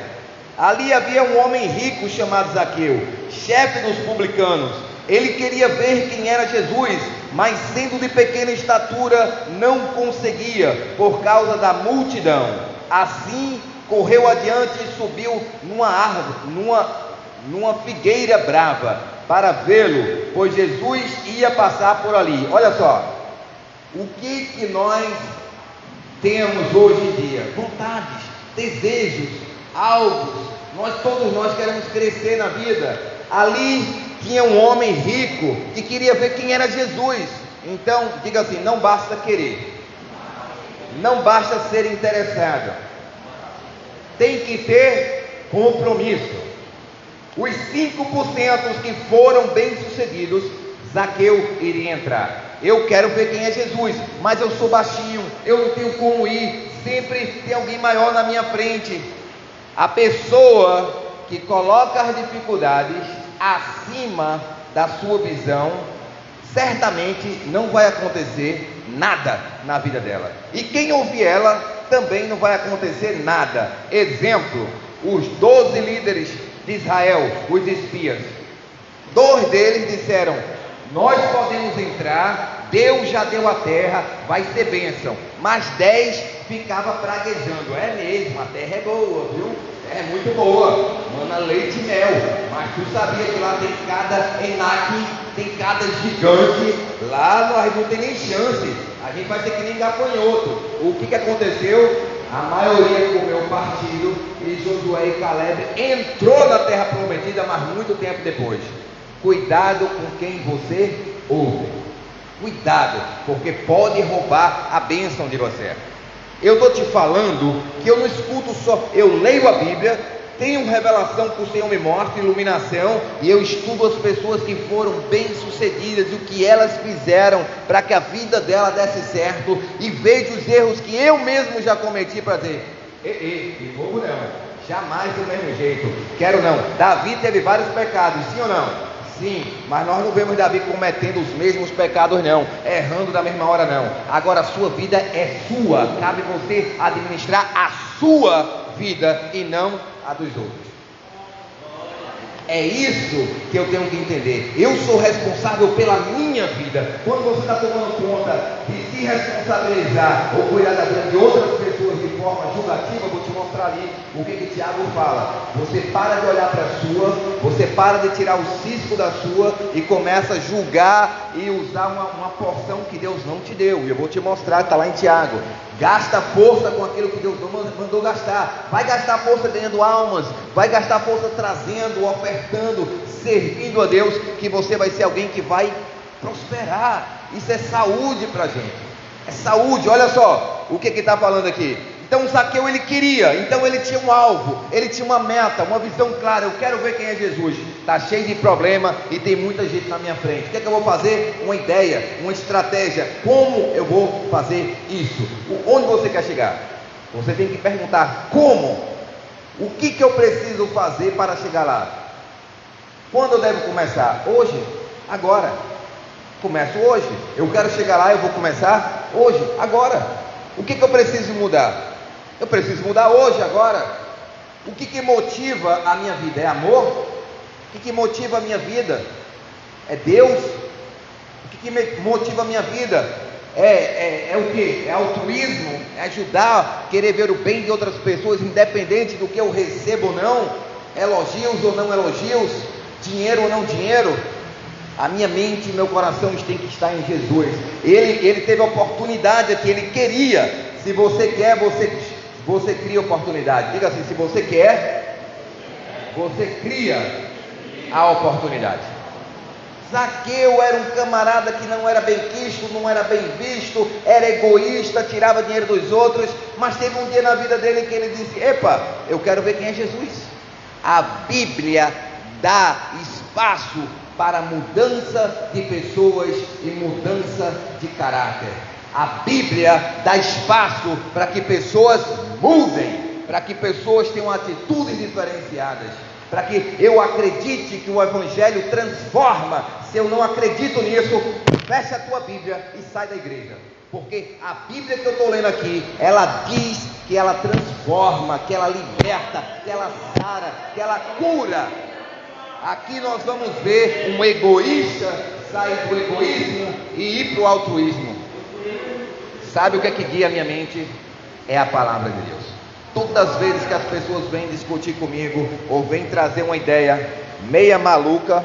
Ali havia um homem rico chamado Zaqueu, chefe dos publicanos. Ele queria ver quem era Jesus, mas sendo de pequena estatura não conseguia, por causa da multidão. Assim correu adiante e subiu numa árvore, numa figueira brava, para vê-lo, pois Jesus ia passar por ali. Olha só, o que nós temos hoje em dia? Vontades, desejos, alvos. Todos nós queremos crescer na vida. Ali tinha um homem rico que queria ver quem era Jesus. Então, diga assim: não basta querer, não basta ser interessado, tem que ter compromisso. Os 5% que foram bem-sucedidos, Zaqueu iria entrar. Eu quero ver quem é Jesus, mas eu sou baixinho, eu não tenho como ir, sempre tem alguém maior na minha frente. A pessoa que coloca as dificuldades acima da sua visão, certamente não vai acontecer nada na vida dela. E quem ouvir ela, também não vai acontecer nada. Exemplo, os 12 líderes de Israel, os espias. 2 deles disseram: nós podemos entrar, Deus já deu a terra, vai ser bênção. Mas 10 ficavam praguejando: é mesmo, a terra é boa, viu? É muito boa, mana leite e mel. Mas tu sabia que lá tem cada enaque, tem cada gigante. Lá nós não tem nem chance, a gente vai ser que nem gafanhoto. O que aconteceu? A maioria comeu partido e Josué e Caleb entrou na terra prometida, mas muito tempo depois. Cuidado com quem você ouve. Cuidado, porque pode roubar a bênção de você. Eu estou te falando que eu não escuto só, eu leio a Bíblia, tenho revelação que o Senhor me mostra, iluminação, e eu estudo as pessoas que foram bem-sucedidas e o que elas fizeram para que a vida dela desse certo, e vejo os erros que eu mesmo já cometi para dizer: de novo não, jamais do mesmo jeito, quero não. Davi teve vários pecados, sim ou não? Sim, mas nós não vemos Davi cometendo os mesmos pecados não, errando da mesma hora não. Agora a sua vida é sua, cabe você administrar a sua vida e não a dos outros. É isso que eu tenho que entender. Eu sou responsável pela minha vida. Quando você está tomando conta de se responsabilizar ou cuidar da vida de outras pessoas de forma julgativa, eu vou te mostrar ali o que Tiago fala. Você para de olhar para a sua, você para de tirar o cisco da sua e começa a julgar e usar uma porção que Deus não te deu. E eu vou te mostrar, está lá em Tiago. Gasta força com aquilo que Deus mandou gastar. Vai gastar força ganhando almas, vai gastar força trazendo, ofertando, servindo a Deus, que você vai ser alguém que vai prosperar. Isso é saúde para a gente. É saúde. Olha só o que está falando aqui. Então Zaqueu ele queria, então ele tinha um alvo, ele tinha uma meta, uma visão clara. Eu quero ver quem é Jesus. Está cheio de problema e tem muita gente na minha frente. O que é que eu vou fazer? Uma ideia, uma estratégia. Como eu vou fazer isso? Onde você quer chegar? Você tem que perguntar como? O que eu preciso fazer para chegar lá? Quando eu devo começar? Hoje? Agora? Começo hoje. Eu quero chegar lá, eu vou começar hoje, agora. O que eu preciso mudar? Eu preciso mudar hoje, agora. O que motiva a minha vida? É amor? O que motiva a minha vida? É Deus? O que motiva a minha vida? É o que? É altruísmo? É ajudar, querer ver o bem de outras pessoas, independente do que eu recebo ou não? Elogios ou não elogios? Dinheiro ou não dinheiro? A minha mente e meu coração tem que estar em Jesus. Ele teve a oportunidade aqui, ele queria. Se você quer, você cria oportunidade. Diga assim: se você quer, você cria a oportunidade. Zaqueu era um camarada que não era bem quisto, não era bem visto, era egoísta, tirava dinheiro dos outros, mas teve um dia na vida dele que ele disse: epa, eu quero ver quem é Jesus. A Bíblia dá espaço para mudança de pessoas e mudança de caráter. A Bíblia dá espaço para que pessoas mudem, para que pessoas tenham atitudes diferenciadas, para que eu acredite que o Evangelho transforma. Se eu não acredito nisso, fecha a tua Bíblia e sai da igreja, porque a Bíblia que eu estou lendo aqui, ela diz que ela transforma, que ela liberta, que ela sara, que ela cura. Aqui nós vamos ver um egoísta sair do egoísmo e ir para o altruísmo. Sabe o que é que guia a minha mente? É a palavra de Deus. Todas as vezes que as pessoas vêm discutir comigo, ou vêm trazer uma ideia meia maluca,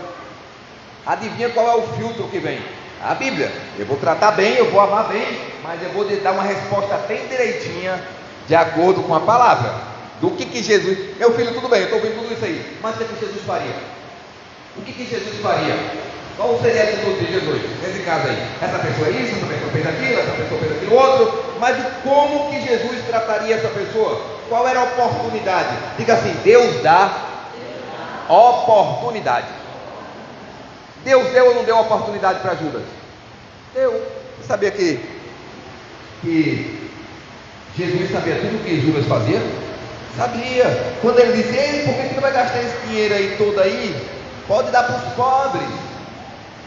adivinha qual é o filtro que vem? A Bíblia. Eu vou tratar bem, eu vou amar bem, mas eu vou dar uma resposta bem direitinha, de acordo com a palavra. Do que Jesus... Meu filho, tudo bem, eu estou ouvindo tudo isso aí, mas o que Jesus faria? O que Jesus faria? Qual seria a atitude de Jesus nesse caso aí? Essa pessoa é isso, essa pessoa fez aquilo, essa pessoa fez aquilo outro. Mas como que Jesus trataria essa pessoa? Qual era a oportunidade? Diga assim: Deus dá oportunidade. Deus deu ou não deu oportunidade para Judas? Deu. Você sabia que Jesus sabia tudo o que Judas fazia? Sabia. Quando ele disse: ei, por que você vai gastar esse dinheiro aí todo aí? Pode dar para os pobres.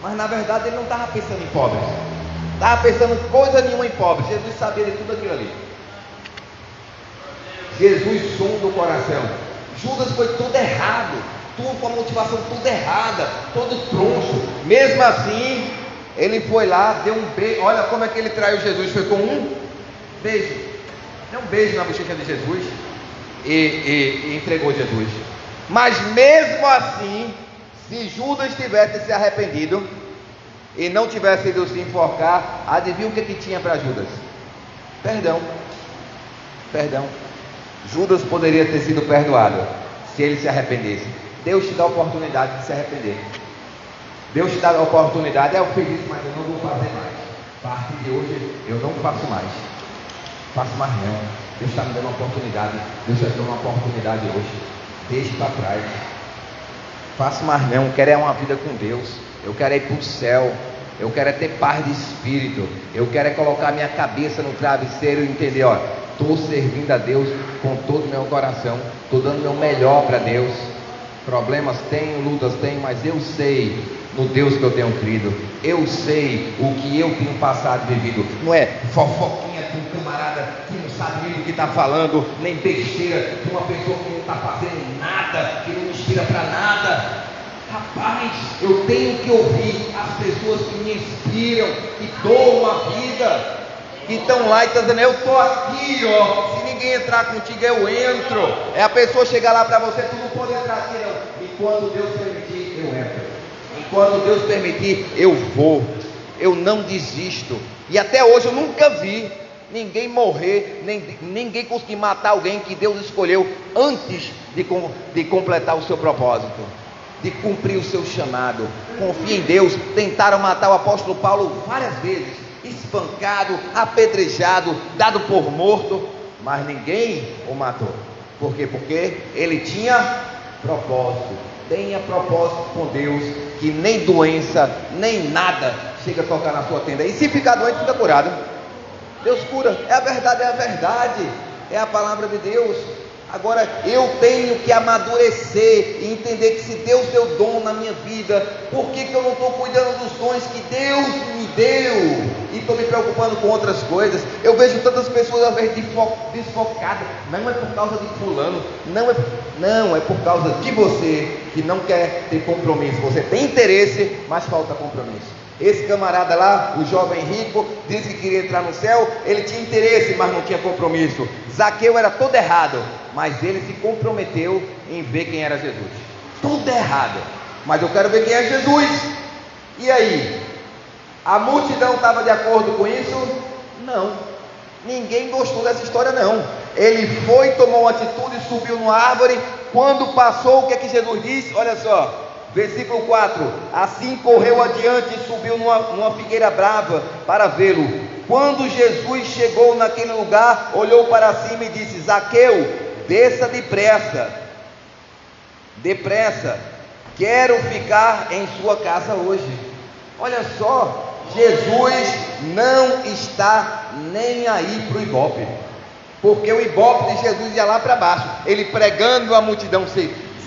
Mas na verdade ele não estava pensando em pobres, estava pensando coisa nenhuma em pobres. Jesus sabia de tudo aquilo ali. Jesus sonda o coração. Judas foi tudo errado, tudo com a motivação tudo errada, todo troncho. Mesmo assim, ele foi lá, deu um beijo. Olha como é que ele traiu Jesus. Foi com um beijo. Deu um beijo na bochecha de Jesus e entregou Jesus. Mas mesmo assim, se Judas tivesse se arrependido e não tivesse ido se enforcar, adivinha o que tinha para Judas? Perdão. Judas poderia ter sido perdoado se ele se arrependesse. Deus te dá a oportunidade de se arrepender. Deus te dá a oportunidade: eu fiz isso, mas eu não vou fazer mais. A partir de hoje eu não faço mais. Faço mais não. Deus está me dando uma oportunidade. Deus está me dando uma oportunidade hoje. Deixe para trás. Faço mais não, eu quero é uma vida com Deus, eu quero é ir para o céu, eu quero é ter paz de espírito, eu quero é colocar minha cabeça no travesseiro e entender: ó, estou servindo a Deus com todo o meu coração, estou dando o meu melhor para Deus. Problemas tenho, lutas tenho, mas eu sei no Deus que eu tenho crido, eu sei o que eu tenho passado e vivido. Não é fofoquinha de um camarada que não sabe nem o que está falando, nem besteira de uma pessoa que não está fazendo nada, que não me inspira para nada. Rapaz, eu tenho que ouvir as pessoas que me inspiram, que doam a vida, que estão lá e estão dizendo: eu estou aqui, ó, se ninguém entrar contigo eu entro. É a pessoa chegar lá para você: tu não pode entrar aqui não. E quando Deus permitir, eu entro. Enquanto Deus permitir, eu vou. Eu não desisto. E até hoje eu nunca vi ninguém morrer, ninguém conseguir matar alguém que Deus escolheu antes de completar o seu propósito, de cumprir o seu chamado. Confia em Deus. Tentaram matar o apóstolo Paulo várias vezes, espancado, apedrejado, dado por morto, mas ninguém o matou. Por quê? Porque ele tinha propósito. Tenha propósito com Deus, que nem doença, nem nada chega a tocar na sua tenda. E se ficar doente, fica curado. Deus cura, é a verdade, é a palavra de Deus. Agora eu tenho que amadurecer e entender que se Deus deu dom na minha vida, por que eu não estou cuidando dos dons que Deus me deu e estou me preocupando com outras coisas? Eu vejo tantas pessoas às vezes desfocadas. Não é por causa de fulano, não é por causa de você que não quer ter compromisso. Você tem interesse, mas falta compromisso. Esse camarada lá, o jovem rico, disse que queria entrar no céu. Ele tinha interesse, mas não tinha compromisso. Zaqueu era todo errado, mas ele se comprometeu em ver quem era Jesus. Tudo errado, mas eu quero ver quem é Jesus. E aí? A multidão estava de acordo com isso? Não. Ninguém gostou dessa história não. Ele foi, tomou uma atitude, subiu numa árvore. Quando passou, o que é que Jesus disse? Olha só, versículo 4: assim correu adiante e subiu numa figueira brava para vê-lo. Quando Jesus chegou naquele lugar, olhou para cima e disse: Zaqueu, desça depressa, quero ficar em sua casa hoje. Olha só, Jesus não está nem aí para o ibope, porque o ibope de Jesus ia lá para baixo, ele pregando, a multidão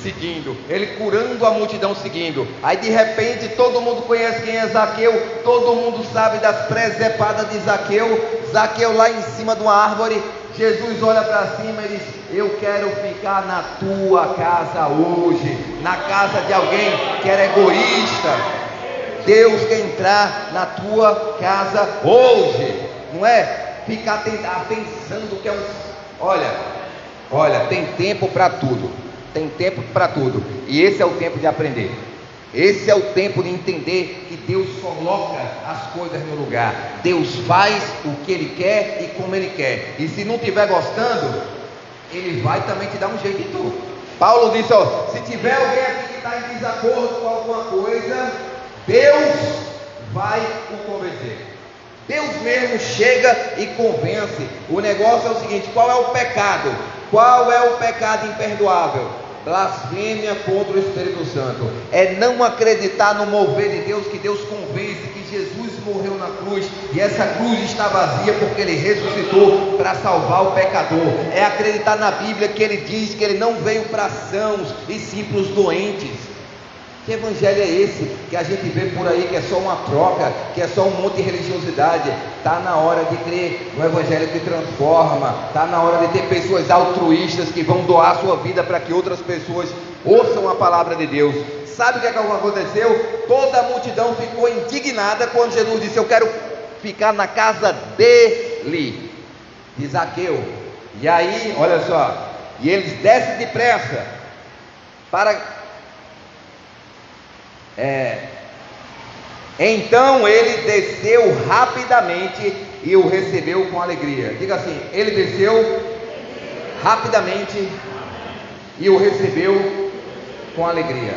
seguindo, ele curando, a multidão seguindo. Aí de repente todo mundo conhece quem é Zaqueu, todo mundo sabe das presepadas de Zaqueu lá em cima de uma árvore. Jesus olha para cima e diz: eu quero ficar na tua casa hoje, na casa de alguém que era egoísta. Deus quer entrar na tua casa hoje, não é ficar pensando que é olha, tem tempo para tudo. Tem tempo para tudo, e esse é o tempo de aprender. Esse é o tempo de entender que Deus coloca as coisas no lugar. Deus faz o que Ele quer e como Ele quer. E se não estiver gostando, Ele vai também te dar um jeito em tudo. Paulo disse: se tiver alguém aqui que está em desacordo com alguma coisa, Deus vai o convencer. Deus mesmo chega e convence. O negócio é o seguinte: qual é o pecado? Qual é o pecado imperdoável? Blasfêmia contra o Espírito Santo. É não acreditar no mover de Deus, que Deus convence que Jesus morreu na cruz e essa cruz está vazia porque Ele ressuscitou para salvar o pecador. É acreditar na Bíblia que Ele diz que Ele não veio para sãos e sim para os doentes. Que evangelho é esse que a gente vê por aí, que é só uma troca, que é só um monte de religiosidade? Está na hora de crer no evangelho que transforma. Está na hora de ter pessoas altruístas que vão doar a sua vida para que outras pessoas ouçam a palavra de Deus. Sabe o que aconteceu? Toda a multidão ficou indignada quando Jesus disse: eu quero ficar na casa dele, de Zaqueu. E aí, olha só, e eles descem depressa então ele desceu rapidamente e o recebeu com alegria. Diga assim: ele desceu rapidamente e o recebeu com alegria.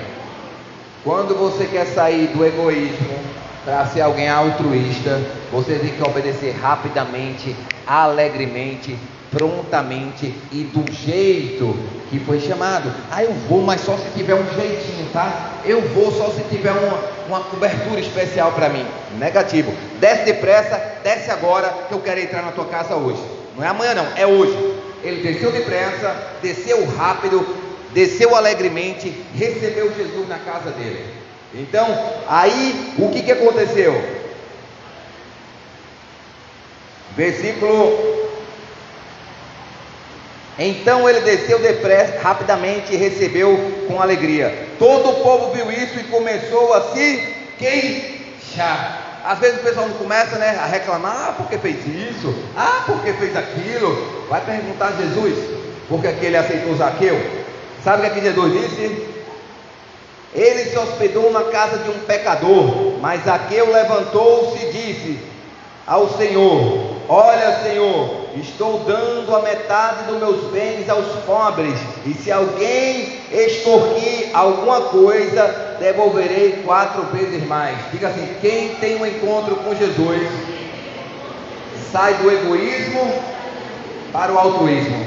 Quando você quer sair do egoísmo para ser alguém altruísta, você tem que obedecer rapidamente, alegremente, prontamente e do jeito que foi chamado. Eu vou, mas só se tiver um jeitinho, tá? Eu vou só se tiver uma cobertura especial para mim. Negativo. Desce depressa, desce agora, que eu quero entrar na tua casa hoje. Não é amanhã não, é hoje. Ele desceu depressa, desceu rápido, desceu alegremente, recebeu Jesus na casa dele. Então, aí o que aconteceu? Versículo: então ele desceu depressa, rapidamente, e recebeu com alegria. Todo o povo viu isso e começou a se queixar. Às vezes o pessoal não começa, a reclamar: porque fez isso, porque fez aquilo. Vai perguntar a Jesus por que ele aceitou Zaqueu. Sabe o que Jesus disse? Ele se hospedou na casa de um pecador, mas Zaqueu levantou-se e disse ao Senhor: olha, Senhor, estou dando a metade dos meus bens aos pobres, e se alguém extorquir alguma coisa, devolverei 4 vezes mais. Diga assim: quem tem um encontro com Jesus sai do egoísmo para o altruísmo.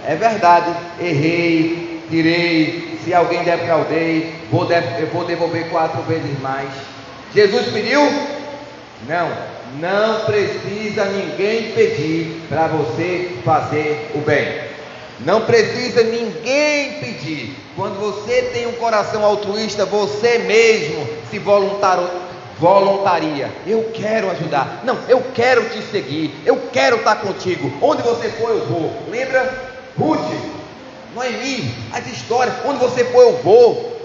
É verdade, errei, tirei, se alguém defraudei, eu vou devolver 4 vezes mais. Jesus pediu? Não precisa ninguém pedir para você fazer o bem. Não precisa ninguém pedir. Quando você tem um coração altruísta, você mesmo se voluntaria. Eu quero ajudar. Não, eu quero te seguir. Eu quero estar contigo. Onde você for, eu vou. Lembra? Ruth, Noemi, as histórias. Onde você for, eu vou.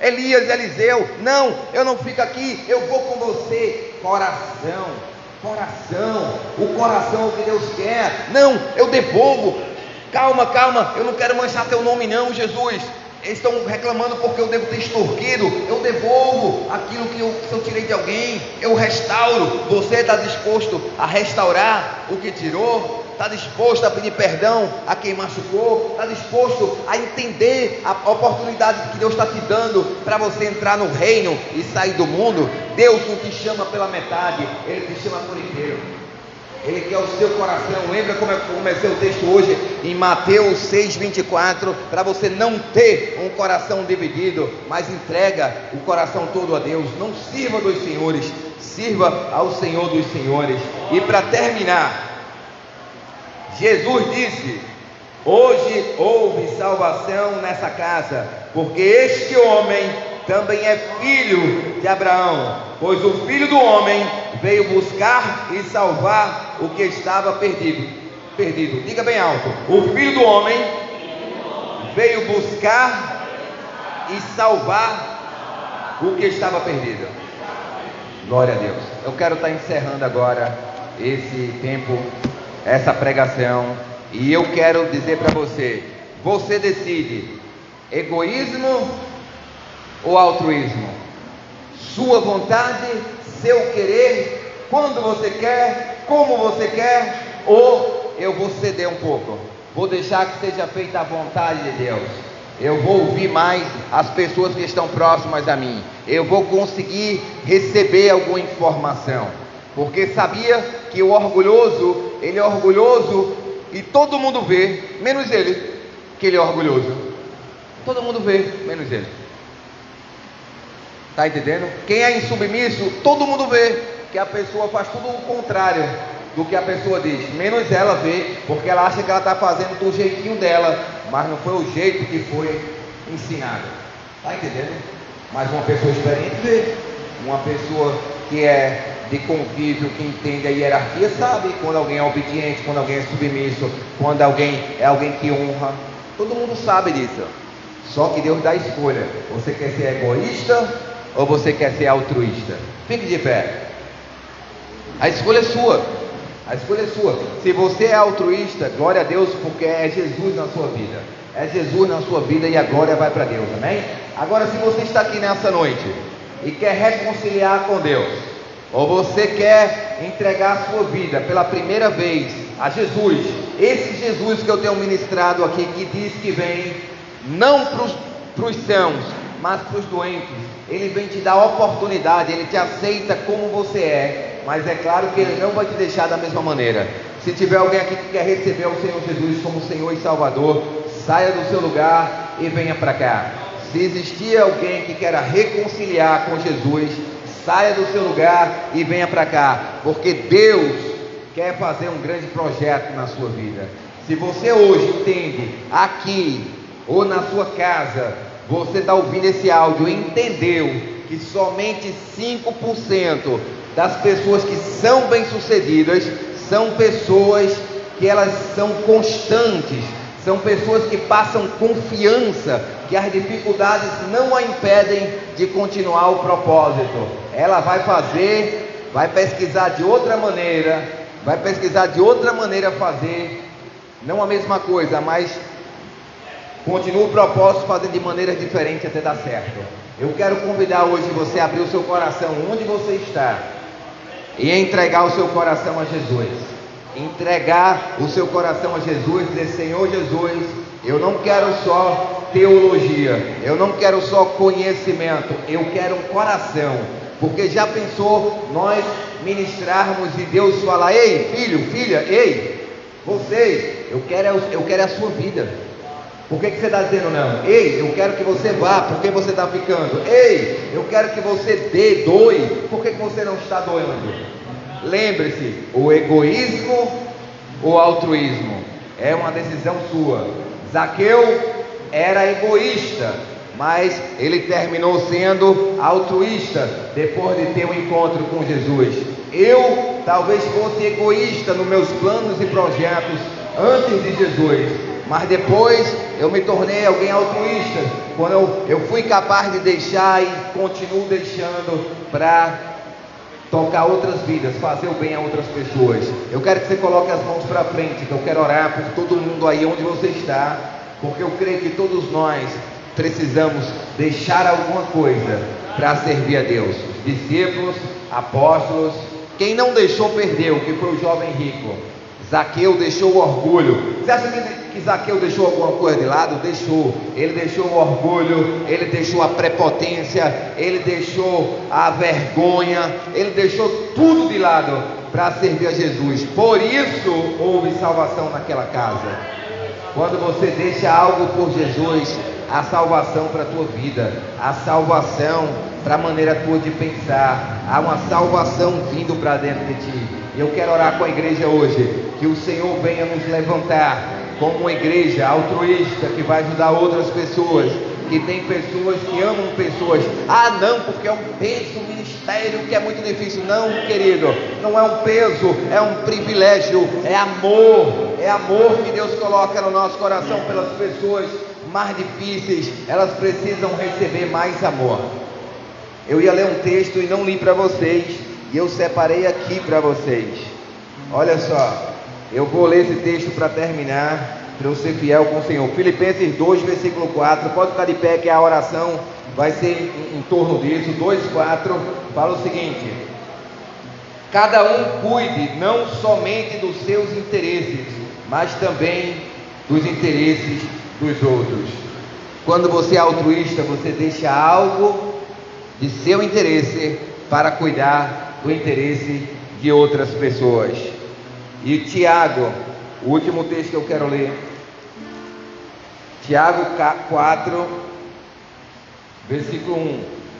Elias, Eliseu. Não, eu não fico aqui. Eu vou com você. Coração. O coração é o que Deus quer. Não, eu devolvo. Calma, eu não quero manchar teu nome não, Jesus. Eles estão reclamando porque eu devo ter extorquido. Eu devolvo aquilo que eu tirei de alguém. Eu restauro. Você está disposto a restaurar o que tirou? Está disposto a pedir perdão a quem machucou? Está disposto a entender a oportunidade que Deus está te dando para você entrar no reino e sair do mundo? Deus não te chama pela metade, Ele te chama por inteiro. Ele quer o seu coração. Lembra como eu comecei o texto hoje em Mateus 6:24? Para você não ter um coração dividido, mas entrega o coração todo a Deus. Não sirva dos senhores, sirva ao Senhor dos senhores. E para terminar, Jesus disse: hoje houve salvação nessa casa, porque este homem também é filho de Abraão, pois o Filho do Homem veio buscar e salvar o que estava perdido. Diga bem alto: o Filho do Homem veio buscar e salvar o que estava perdido. Glória a Deus. Eu quero estar encerrando agora esse tempo, essa pregação, e eu quero dizer para você: você decide egoísmo ou altruísmo? Sua vontade, seu querer, quando você quer, como você quer, ou eu vou ceder um pouco, vou deixar que seja feita a vontade de Deus. Eu vou ouvir mais as pessoas que estão próximas a mim, eu vou conseguir receber alguma informação, porque sabia que o orgulhoso, ele é orgulhoso e todo mundo vê, menos ele, que ele é orgulhoso. Todo mundo vê, menos ele. Está entendendo? Quem é insubmisso, todo mundo vê que a pessoa faz tudo o contrário do que a pessoa diz, menos ela vê, porque ela acha que ela está fazendo do jeitinho dela, mas não foi o jeito que foi ensinado. Está entendendo? Mas uma pessoa experiente vê. Uma pessoa que é de convívio, que entende a hierarquia, sabe quando alguém é obediente, quando alguém é submisso, quando alguém é alguém que honra. Todo mundo sabe disso. Só que Deus dá escolha. Você quer ser egoísta ou você quer ser altruísta? Fique de pé. A escolha é sua. A escolha é sua. Se você é altruísta, glória a Deus, porque é Jesus na sua vida. É Jesus na sua vida e a glória vai para Deus, amém? Agora, se você está aqui nessa noite e quer reconciliar com Deus, ou você quer entregar a sua vida pela primeira vez a Jesus, esse Jesus que eu tenho ministrado aqui, que diz que vem não para os sãos, mas para os doentes, ele vem te dar oportunidade, ele te aceita como você é, mas é claro que ele não vai te deixar da mesma maneira. Se tiver alguém aqui que quer receber o Senhor Jesus como Senhor e Salvador, saia do seu lugar e venha para cá. Se existir alguém que queira reconciliar com Jesus, saia do seu lugar e venha para cá, porque Deus quer fazer um grande projeto na sua vida. Se você hoje entende aqui ou na sua casa, você está ouvindo esse áudio e entendeu que somente 5% das pessoas que são bem-sucedidas são pessoas que elas são constantes, são pessoas que passam confiança, que as dificuldades não a impedem de continuar o propósito. Ela vai fazer, vai pesquisar de outra maneira, fazer, não a mesma coisa, mas continua o propósito fazendo de maneira diferente até dar certo. Eu quero convidar hoje você a abrir o seu coração onde você está e entregar o seu coração a Jesus. Entregar o seu coração a Jesus, dizer: Senhor Jesus, eu não quero só teologia, eu não quero só conhecimento, eu quero um coração. Porque já pensou nós ministrarmos e Deus falar: ei, filho, filha, ei, eu quero a sua vida. Por que você está dizendo não? Ei, eu quero que você vá, por que você está ficando? Ei, eu quero que você doe, por que você não está doando? Lembre-se, o egoísmo ou altruísmo é uma decisão sua. Zaqueu era egoísta, mas ele terminou sendo altruísta depois de ter um encontro com Jesus. Eu talvez fosse egoísta nos meus planos e projetos antes de Jesus, mas depois eu me tornei alguém altruísta, quando eu fui capaz de deixar e continuo deixando para tocar outras vidas, fazer o bem a outras pessoas. Eu quero que você coloque as mãos para frente, que eu quero orar por todo mundo aí onde você está, porque eu creio que todos nós precisamos deixar alguma coisa para servir a Deus. Os discípulos, apóstolos, quem não deixou perdeu, que foi o jovem rico. Zaqueu deixou o orgulho. Você acha que Zaqueu deixou alguma coisa de lado? Deixou. Ele deixou o orgulho, ele deixou a prepotência, ele deixou a vergonha, ele deixou tudo de lado para servir a Jesus. Por isso houve salvação naquela casa. Quando você deixa algo por Jesus, a salvação para a tua vida, a salvação para a maneira tua de pensar, há uma salvação vindo para dentro de ti. Eu quero orar com a igreja hoje, que o Senhor venha nos levantar como uma igreja altruísta, que vai ajudar outras pessoas, que tem pessoas que amam pessoas. Ah não, porque é um peso, um ministério que é muito difícil. Não, querido, não é um peso, é um privilégio, é amor que Deus coloca no nosso coração pelas pessoas mais difíceis. Elas precisam receber mais amor. Eu ia ler um texto e não li para vocês, e eu separei aqui para vocês. Olha só, eu vou ler esse texto para terminar, para eu ser fiel com o Senhor. Filipenses 2, versículo 4, pode ficar de pé que a oração vai ser em torno disso. 2,4 fala o seguinte: cada um cuide não somente dos seus interesses, mas também dos interesses dos outros. Quando você é altruísta, você deixa algo de seu interesse para cuidar do interesse de outras pessoas. E Tiago, o último texto que eu quero ler, Tiago 4, versículo 1,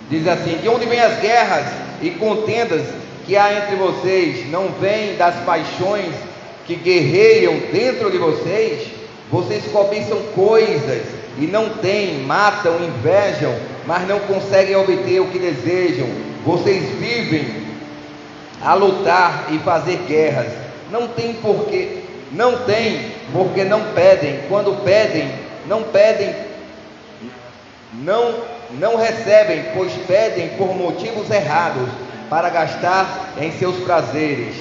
diz assim: de onde vêm as guerras e contendas que há entre vocês? Não vêm das paixões que guerreiam dentro de vocês? Vocês cobiçam coisas e não têm, matam, invejam, mas não conseguem obter o que desejam. Vocês vivem a lutar e fazer guerras. Não tem porque não pedem. Quando pedem, não recebem, pois pedem por motivos errados, para gastar em seus prazeres.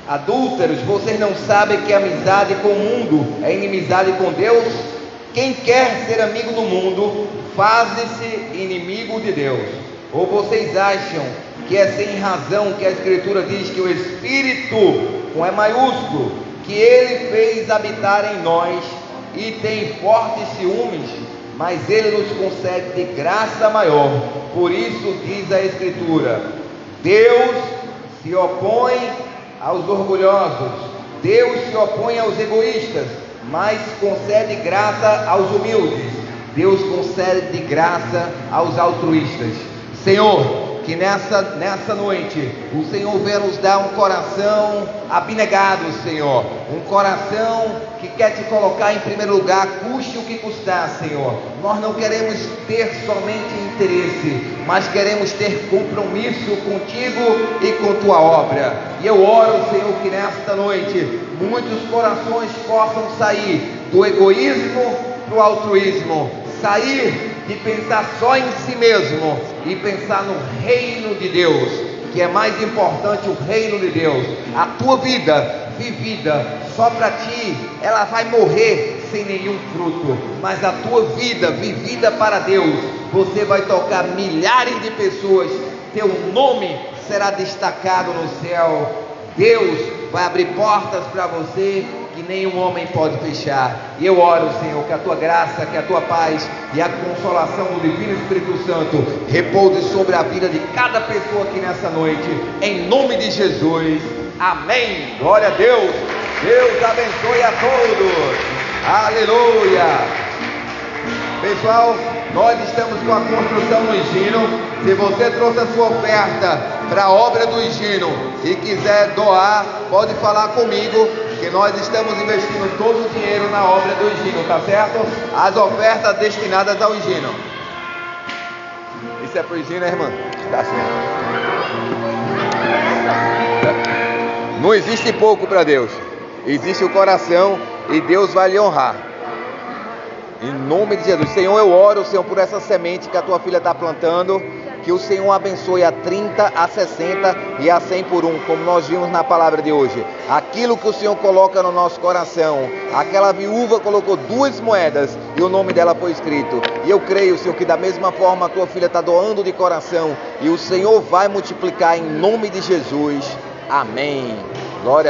Adúlteros, vocês não sabem que amizade com o mundo é inimizade com Deus? Quem quer ser amigo do mundo, faz-se inimigo de Deus. Ou vocês acham que é sem razão que a Escritura diz que o Espírito, com E maiúsculo, que Ele fez habitar em nós, e tem fortes ciúmes, mas Ele nos concede de graça maior? Por isso diz a Escritura: Deus se opõe aos orgulhosos, Deus se opõe aos egoístas, mas concede graça aos humildes. Deus concede de graça aos altruístas. Senhor, que nessa noite o Senhor venha nos dar um coração abnegado, Senhor, um coração que quer te colocar em primeiro lugar, custe o que custar, Senhor. Nós não queremos ter somente interesse, mas queremos ter compromisso contigo e com tua obra. E eu oro, Senhor, que nesta noite muitos corações possam sair do egoísmo para o altruísmo, sair de pensar só em si mesmo e pensar no reino de Deus, que é mais importante, o reino de Deus. A tua vida vivida só para ti, ela vai morrer sem nenhum fruto, mas a tua vida vivida para Deus, você vai tocar milhares de pessoas, teu nome será destacado no céu. Deus vai abrir portas para você que nenhum homem pode fechar. E eu oro, Senhor, que a tua graça, que a tua paz e a consolação do Divino Espírito Santo repouse sobre a vida de cada pessoa aqui nessa noite, em nome de Jesus. Amém. Glória a Deus. Deus abençoe a todos. Aleluia. Pessoal, nós estamos com a construção do Higino. Se você trouxe a sua oferta para a obra do Higino e quiser doar, pode falar comigo, que nós estamos investindo todo o dinheiro na obra do Higino, tá certo? As ofertas destinadas ao Higino. Isso é pro Higino, irmã? Tá certo. Não existe pouco para Deus. Existe o coração e Deus vai lhe honrar. Em nome de Jesus. Senhor, eu oro, Senhor, por essa semente que a tua filha está plantando. Que o Senhor abençoe a 30, a 60 e a 100 por um, como nós vimos na palavra de hoje. Aquilo que o Senhor coloca no nosso coração. Aquela viúva colocou 2 moedas e o nome dela foi escrito. E eu creio, Senhor, que da mesma forma a tua filha está doando de coração. E o Senhor vai multiplicar em nome de Jesus. Amém. Glória a Deus.